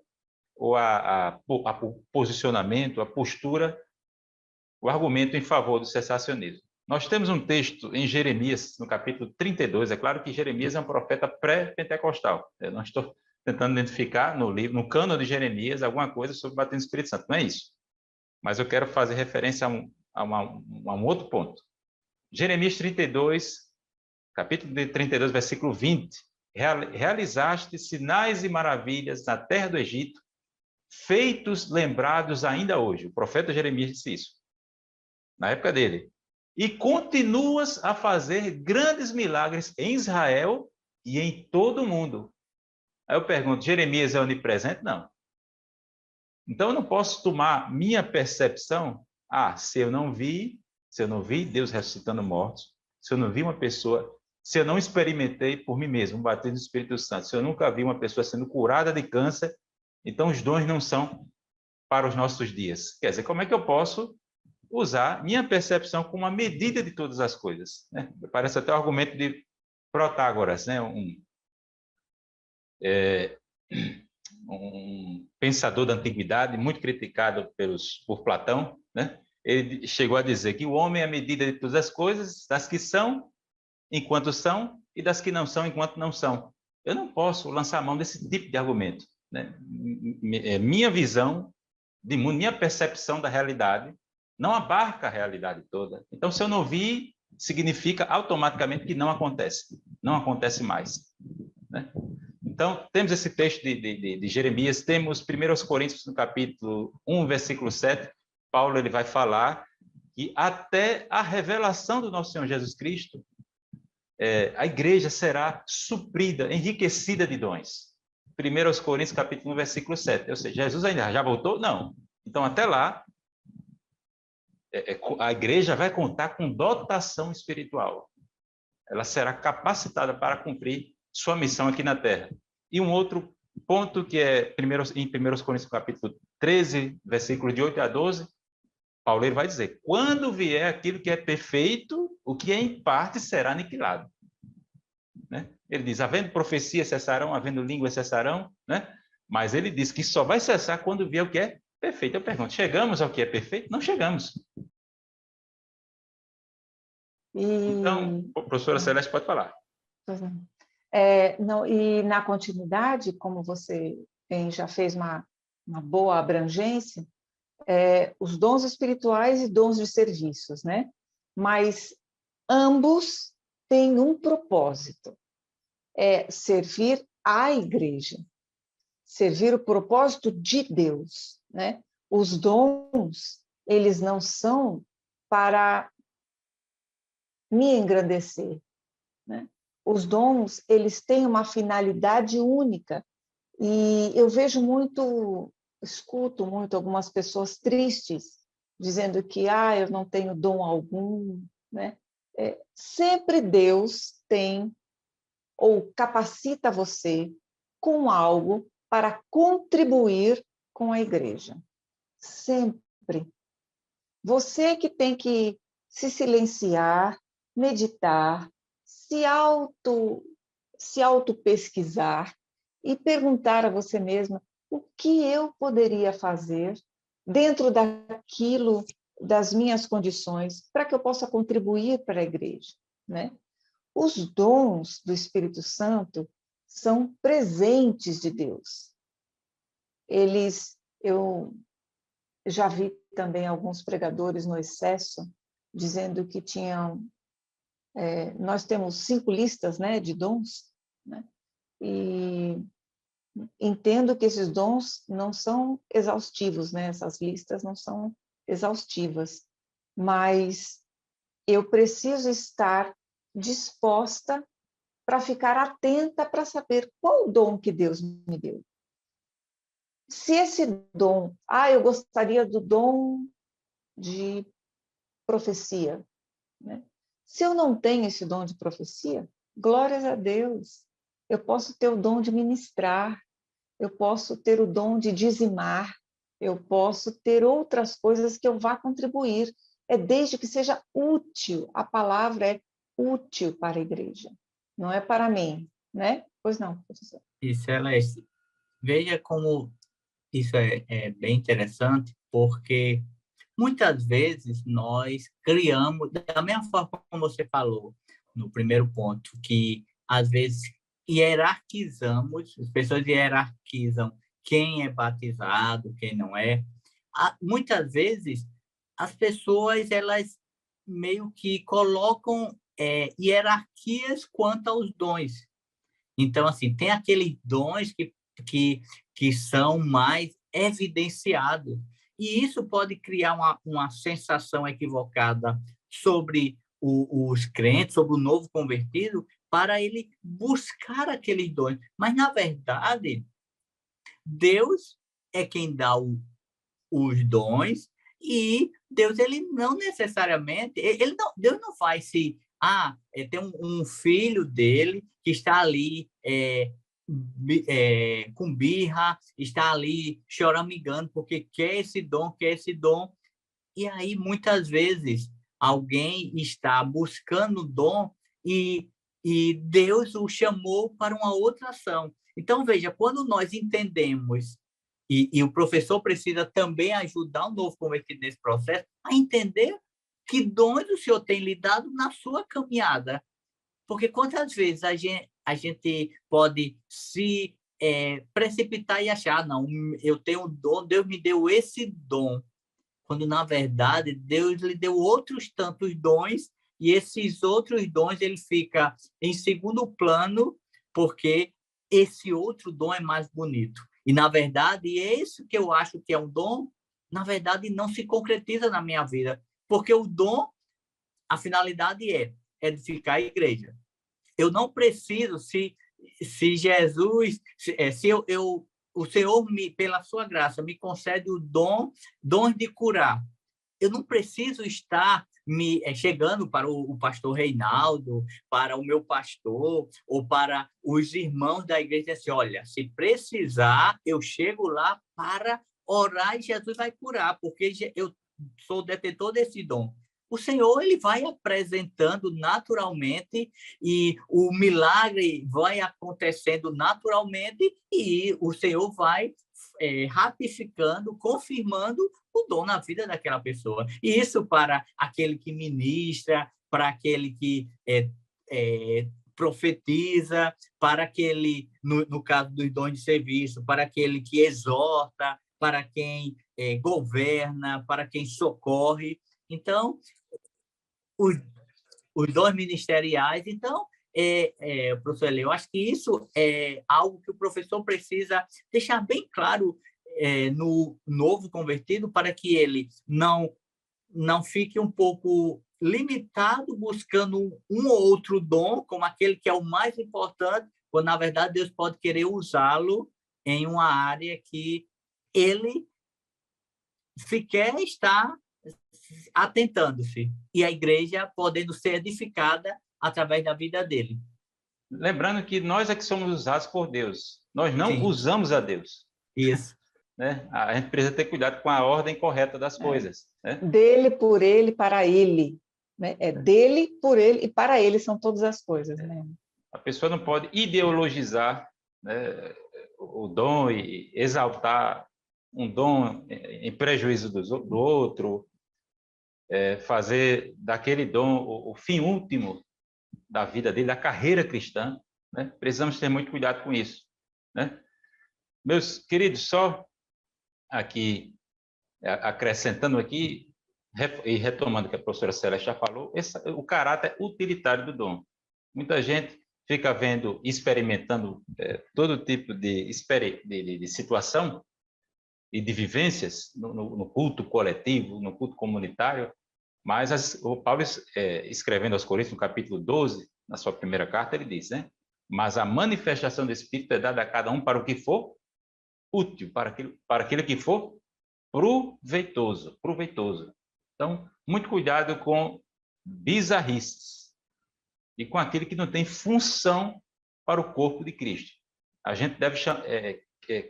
S1: ou o posicionamento, a postura, o argumento em favor do cessacionismo. Nós temos um texto em Jeremias, no capítulo 32, é claro que Jeremias é um profeta pré-pentecostal. Eu não estou tentando identificar no cânone de Jeremias alguma coisa sobre o batismo do Espírito Santo, não é isso. Mas eu quero fazer referência a um outro ponto. Jeremias 32, capítulo 32, versículo 20. Realizaste sinais e maravilhas na terra do Egito, feitos lembrados ainda hoje. O profeta Jeremias disse isso, na época dele. E continuas a fazer grandes milagres em Israel e em todo o mundo. Aí eu pergunto, Jeremias é onipresente? Não. Então eu não posso tomar minha percepção, se eu não vi Deus ressuscitando mortos, se eu não vi uma pessoa, se eu não experimentei por mim mesmo o batismo do Espírito Santo, se eu nunca vi uma pessoa sendo curada de câncer, então os dons não são para os nossos dias. Quer dizer, como é que eu posso usar minha percepção como uma medida de todas as coisas, né? Parece até o argumento de Protágoras, né? Um pensador da antiguidade, muito criticado por Platão, né? Ele chegou a dizer que o homem é a medida de todas as coisas, das que são enquanto são e das que não são enquanto não são. Eu não posso lançar a mão desse tipo de argumento, né? Minha visão de mundo, minha percepção da realidade não abarca a realidade toda. Então, se eu não vi, significa automaticamente que não acontece mais, né? Então, temos esse texto de Jeremias, temos 1 Coríntios, no capítulo 1, versículo 7, Paulo ele vai falar que até a revelação do nosso Senhor Jesus Cristo, a igreja será suprida, enriquecida de dons. 1 Coríntios, capítulo 1, versículo 7. Ou seja, Jesus ainda já voltou? Não. Então, até lá, a igreja vai contar com dotação espiritual. Ela será capacitada para cumprir sua missão aqui na Terra. E um outro ponto que é em 1 Coríntios, capítulo 13, versículos de 8 a 12, Paulo ele vai dizer, quando vier aquilo que é perfeito, o que é em parte será aniquilado. Né? Ele diz, havendo profecia cessarão, havendo língua cessarão, né? Mas ele diz que só vai cessar quando vier o que é perfeito. Eu pergunto, chegamos ao que é perfeito? Não chegamos. Então, professora Celeste pode falar.
S2: Não, e na continuidade, como você já fez uma boa abrangência, os dons espirituais e dons de serviços, né? Mas ambos têm um propósito, servir a igreja, servir o propósito de Deus, né? Os dons, eles não são para me engrandecer, né? Os dons, eles têm uma finalidade única, e eu escuto muito algumas pessoas tristes, dizendo que eu não tenho dom algum, né? Sempre Deus tem ou capacita você com algo para contribuir com a igreja. Sempre. Você que tem que se silenciar, meditar, se auto-pesquisar e perguntar a você mesma o que eu poderia fazer dentro daquilo, das minhas condições, para que eu possa contribuir para a igreja, né? Os dons do Espírito Santo são presentes de Deus. Eu já vi também alguns pregadores no excesso dizendo que nós temos 5 listas, né, de dons, né? E entendo que esses dons não são exaustivos, né? Essas listas não são exaustivas, mas eu preciso estar disposta para ficar atenta para saber qual o dom que Deus me deu. Se esse dom, eu gostaria do dom de profecia, né? Se eu não tenho esse dom de profecia, glórias a Deus, eu posso ter o dom de ministrar, eu posso ter o dom de dizimar, eu posso ter outras coisas que eu vá contribuir, desde que seja útil, a palavra é útil para a igreja, não é para mim, né? Pois não, professor.
S3: E Celeste, veja como isso é bem interessante, porque muitas vezes nós criamos, da mesma forma como você falou no primeiro ponto, que às vezes hierarquizamos, as pessoas hierarquizam quem é batizado, quem não é. Muitas vezes as pessoas elas meio que colocam hierarquias quanto aos dons. Então, assim, tem aqueles dons que são mais evidenciados. E isso pode criar uma sensação equivocada sobre os crentes, sobre o novo convertido, para ele buscar aqueles dons. Mas, na verdade, Deus é quem dá os dons e Deus, ele não necessariamente... Deus não faz se... tem um filho dele que está ali com birra, está ali choramingando porque quer esse dom. E aí, muitas vezes, alguém está buscando o dom e Deus o chamou para uma outra ação. Então, veja, quando nós entendemos, e o professor precisa também ajudar o novo convertido nesse processo, a entender que dons o Senhor tem lhe dado na sua caminhada. Porque quantas vezes a gente pode se precipitar e achar, não, eu tenho um dom, Deus me deu esse dom, quando, na verdade, Deus lhe deu outros tantos dons, e esses outros dons ele fica em segundo plano, porque esse outro dom é mais bonito. E, na verdade, isso que eu acho que é um dom, na verdade, não se concretiza na minha vida, porque o dom, a finalidade é edificar a igreja. Eu não preciso, se Jesus, se o Senhor, pela sua graça, me concede o dom de curar, eu não preciso estar chegando para o pastor Reinaldo, para o meu pastor, ou para os irmãos da igreja, assim, olha, se precisar, eu chego lá para orar e Jesus vai curar, porque eu sou detentor desse dom. O Senhor ele vai apresentando naturalmente e o milagre vai acontecendo naturalmente e o Senhor vai ratificando, confirmando o dom na vida daquela pessoa. E isso para aquele que ministra, para aquele que profetiza, para aquele, no caso dos dons de serviço, para aquele que exorta, para quem governa, para quem socorre. Então, os dons ministeriais. Então, professor Eli, eu acho que isso é algo que o professor precisa deixar bem claro no novo convertido, para que ele não fique um pouco limitado buscando um ou outro dom, como aquele que é o mais importante, quando, na verdade, Deus pode querer usá-lo em uma área que ele sequer está atentando-se, e a igreja podendo ser edificada através da vida dele.
S1: Lembrando que nós é que somos usados por Deus. Nós não
S3: Sim.
S1: usamos a Deus.
S3: Isso.
S1: Né? A gente precisa ter cuidado com a ordem correta das coisas. Né?
S2: Dele, por ele, para ele. Né? É dele, por ele e para ele são todas as coisas. Né?
S1: A pessoa não pode ideologizar, né, o dom e exaltar um dom em prejuízo do outro, fazer daquele dom o fim último da vida dele, da carreira cristã. Né? Precisamos ter muito cuidado com isso. Né? Meus queridos, só aqui, acrescentando aqui, e retomando o que a professora Celeste já falou, o caráter utilitário do dom. Muita gente fica vendo, experimentando todo tipo de situação e de vivências no culto coletivo, no culto comunitário, mas o Paulo, escrevendo aos Coríntios, no capítulo 12, na sua primeira carta, ele diz, né? Mas a manifestação do Espírito é dada a cada um para o que for útil, para aquilo que for proveitoso. Então, muito cuidado com bizarrices e com aquilo que não tem função para o corpo de Cristo. A gente deve chamar...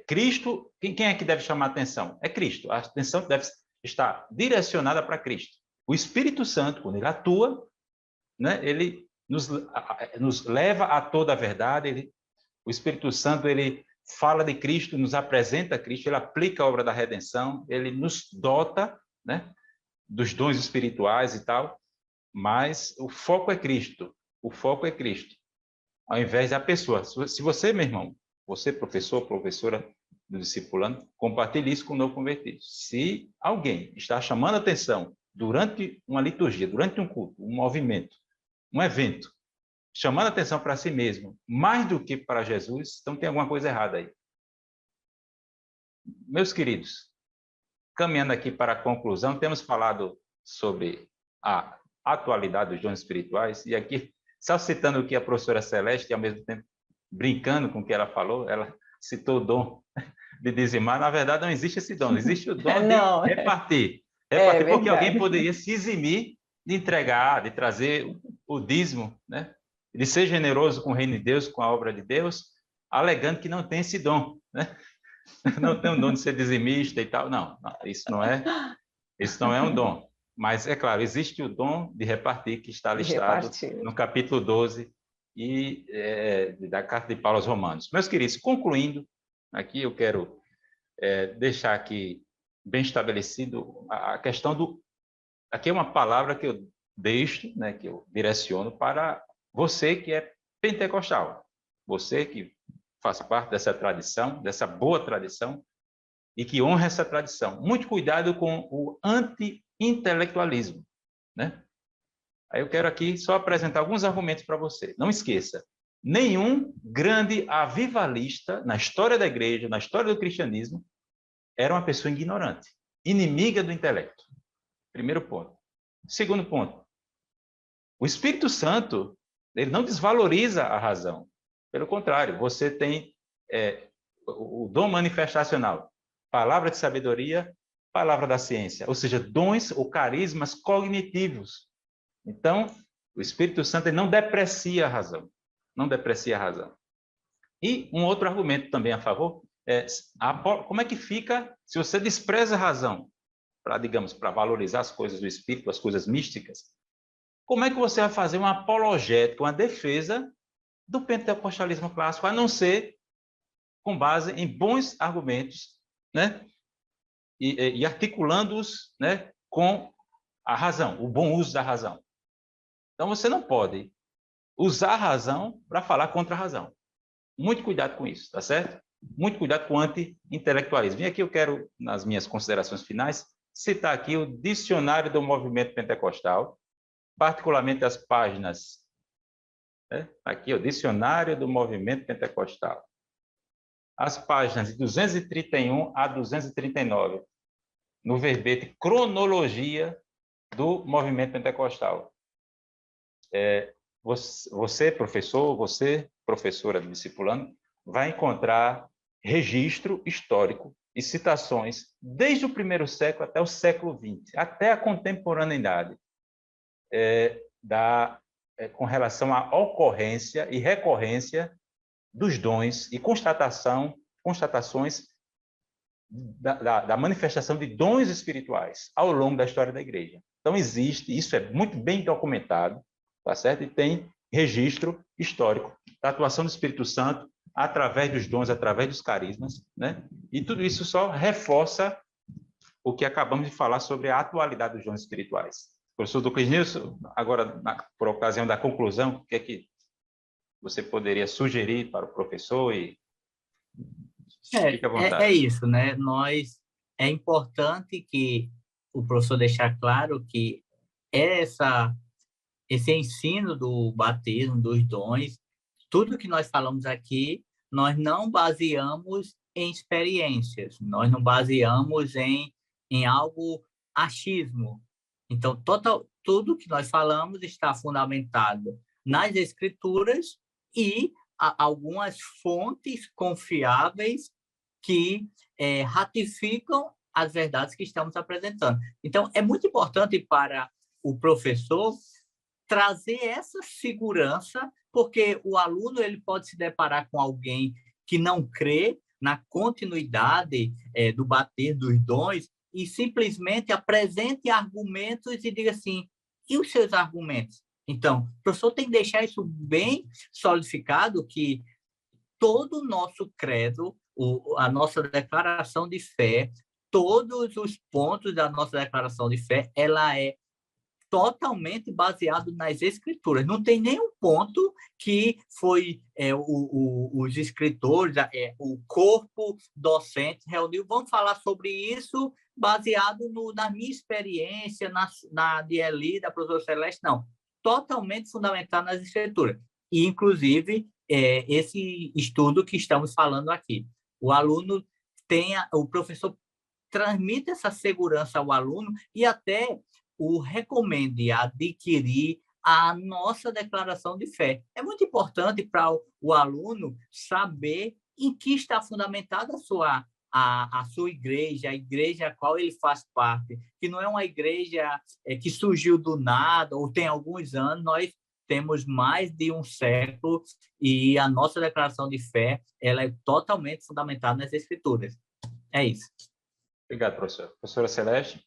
S1: Cristo, quem é que deve chamar a atenção? É Cristo. A atenção deve estar direcionada para Cristo. O Espírito Santo, quando ele atua, né, ele nos leva a toda a verdade. O Espírito Santo, ele fala de Cristo, nos apresenta Cristo, ele aplica a obra da redenção, ele nos dota, né, dos dons espirituais e tal, mas o foco é Cristo. O foco é Cristo, ao invés da pessoa. Se você, meu irmão, você, professor, professora do discipulando, compartilhe isso com o novo convertido. Se alguém está chamando atenção durante uma liturgia, durante um culto, um movimento, um evento, chamando atenção para si mesmo, mais do que para Jesus, então tem alguma coisa errada aí. Meus queridos, caminhando aqui para a conclusão, temos falado sobre a atualidade dos dons espirituais, e aqui, só citando o que a professora Celeste, e ao mesmo tempo brincando com o que ela falou, ela citou o dom de dizimar. Na verdade, não existe esse dom, existe o dom de repartir. Repartir porque alguém poderia se eximir de entregar, de trazer o dízimo, né? De ser generoso com o reino de Deus, com a obra de Deus, alegando que não tem esse dom, né? Não tem o dom de ser dizimista e tal. Não, isso não é um dom. Mas, é claro, existe o dom de repartir, que está listado no capítulo 12 da Carta de Paulo aos Romanos. Meus queridos, concluindo, aqui eu quero deixar aqui bem estabelecido a questão do... Aqui é uma palavra que eu deixo, né, que eu direciono para você que é pentecostal, você que faz parte dessa tradição, dessa boa tradição, e que honra essa tradição. Muito cuidado com o anti-intelectualismo, né? Aí eu quero aqui só apresentar alguns argumentos para você. Não esqueça, nenhum grande avivalista na história da igreja, na história do cristianismo, era uma pessoa ignorante, inimiga do intelecto. Primeiro ponto. Segundo ponto, o Espírito Santo, ele não desvaloriza a razão. Pelo contrário, você tem o dom manifestacional, palavra de sabedoria, palavra da ciência, ou seja, dons ou carismas cognitivos. Então, o Espírito Santo ele não deprecia a razão. Não deprecia a razão. E um outro argumento também a favor é como é que fica se você despreza a razão para, digamos, para valorizar as coisas do Espírito, as coisas místicas? Como é que você vai fazer uma apologética, uma defesa do pentecostalismo clássico, a não ser com base em bons argumentos, né? E articulando-os, né, com a razão, o bom uso da razão. Então, você não pode usar a razão para falar contra a razão. Muito cuidado com isso, tá certo? Muito cuidado com o anti-intelectualismo. E aqui eu quero, nas minhas considerações finais, citar aqui o Dicionário do Movimento Pentecostal, particularmente as páginas, né? Aqui o Dicionário do Movimento Pentecostal. As páginas de 231 a 239, no verbete Cronologia do Movimento Pentecostal. Você, professor, você, professora do discipulando, vai encontrar registro histórico e citações desde o primeiro século até o século XX, até a contemporaneidade, com relação à ocorrência e recorrência dos dons e constatações da manifestação de dons espirituais ao longo da história da igreja. Então, existe, isso é muito bem documentado, tá certo? E tem registro histórico da atuação do Espírito Santo através dos dons, através dos carismas, né? E tudo isso só reforça o que acabamos de falar sobre a atualidade dos dons espirituais. Professor Duclis Nilson, agora, por ocasião da conclusão, o que é que você poderia sugerir para o professor? E fique à vontade.
S3: É isso, né? É importante que o professor deixar claro que esse ensino do batismo, dos dons, tudo que nós falamos aqui, nós não baseamos em experiências, nós não baseamos em algo achismo. Então, tudo que nós falamos está fundamentado nas Escrituras e algumas fontes confiáveis que ratificam as verdades que estamos apresentando. Então, é muito importante para o professor trazer essa segurança, porque o aluno ele pode se deparar com alguém que não crê na continuidade do bater dos dons e simplesmente apresente argumentos e diga assim, e os seus argumentos? Então, o professor tem que deixar isso bem solidificado, que todo o nosso credo, a nossa declaração de fé, todos os pontos da nossa declaração de fé, ela é totalmente baseado nas escrituras. Não tem nenhum ponto que foi os escritores, o corpo docente reuniu, vamos falar sobre isso baseado na minha experiência, na de Eli, da professora Celeste, não. Totalmente fundamentado nas escrituras. E, inclusive, esse estudo que estamos falando aqui. O aluno o professor transmite essa segurança ao aluno e até o recomende adquirir a nossa declaração de fé. É muito importante para o aluno saber em que está fundamentada a sua igreja, a igreja a qual ele faz parte, que não é uma igreja que surgiu do nada ou tem alguns anos, nós temos mais de um século e a nossa declaração de fé ela é totalmente fundamentada nas Escrituras. É isso.
S1: Obrigado, professor. Professora Celeste?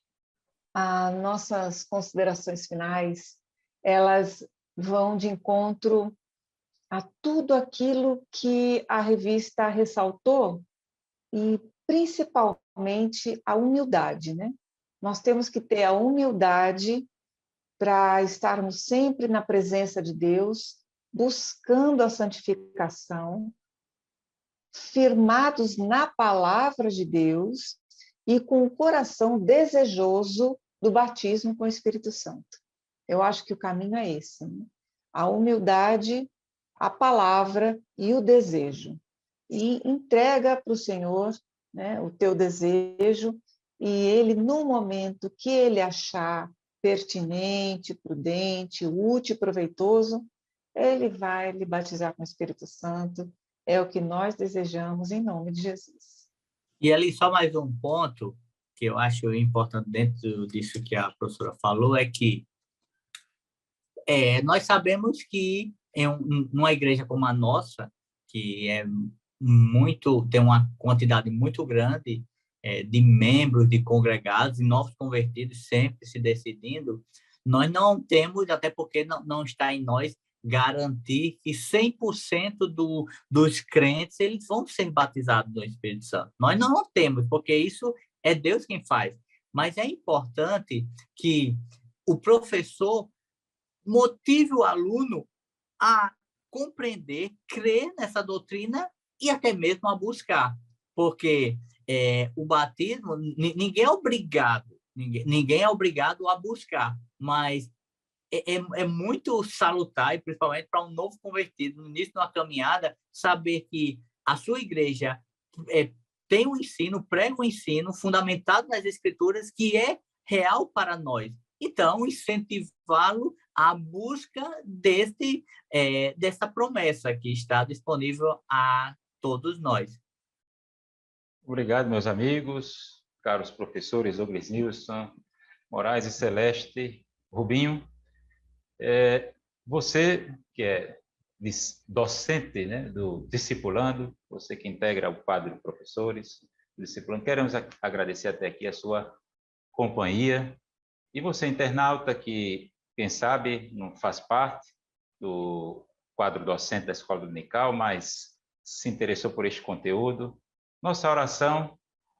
S2: As nossas considerações finais, elas vão de encontro a tudo aquilo que a revista ressaltou e principalmente a humildade, né? Nós temos que ter a humildade para estarmos sempre na presença de Deus, buscando a santificação, firmados na palavra de Deus e com o coração desejoso do batismo com o Espírito Santo. Eu acho que o caminho é esse, né? A humildade, a palavra e o desejo. E entrega para o Senhor, né, o teu desejo, e Ele, no momento que Ele achar pertinente, prudente, útil e proveitoso, Ele vai lhe batizar com o Espírito Santo. É o que nós desejamos em nome de Jesus.
S3: E ali, só mais um ponto que eu acho importante dentro disso que a professora falou, é que nós sabemos que numa igreja como a nossa, que tem uma quantidade muito grande de membros, de congregados e novos convertidos sempre se decidindo, nós não temos, até porque não está em nós, garantir que 100% dos crentes eles vão ser batizados no Espírito Santo. Nós não temos, porque isso é Deus quem faz. Mas é importante que o professor motive o aluno a compreender, crer nessa doutrina e até mesmo a buscar. Porque o batismo, ninguém é obrigado a buscar, mas é muito salutar, e principalmente para um novo convertido, no início de uma caminhada, saber que a sua igreja tem um ensino, prega um ensino fundamentado nas Escrituras que é real para nós. Então, incentivá-lo à busca dessa promessa que está disponível a todos nós.
S1: Obrigado, meus amigos, caros professores Douglas Nilson, Moraes e Celeste, Rubinho. Você que é docente, né, do Discipulando, você que integra o quadro de professores do Discipulando, queremos agradecer até aqui a sua companhia. E você, internauta, que, quem sabe, não faz parte do quadro docente da Escola Dominical, mas se interessou por este conteúdo, nossa oração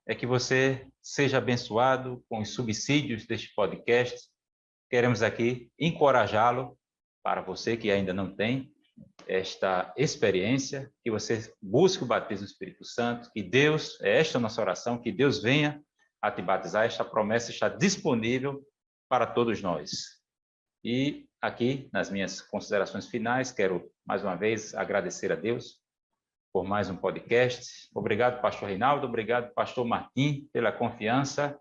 S1: é que você seja abençoado com os subsídios deste podcast. Queremos aqui encorajá-lo, para você que ainda não tem esta experiência, que você busque o batismo do Espírito Santo, que Deus, esta é a nossa oração, que Deus venha a te batizar. Esta promessa está disponível para todos nós. E aqui, nas minhas considerações finais, quero mais uma vez agradecer a Deus por mais um podcast. Obrigado, pastor Reinaldo, obrigado, pastor Martim, pela confiança,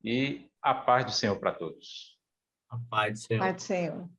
S1: e a paz do Senhor para todos.
S3: A paz do Senhor.
S2: Pai do Senhor.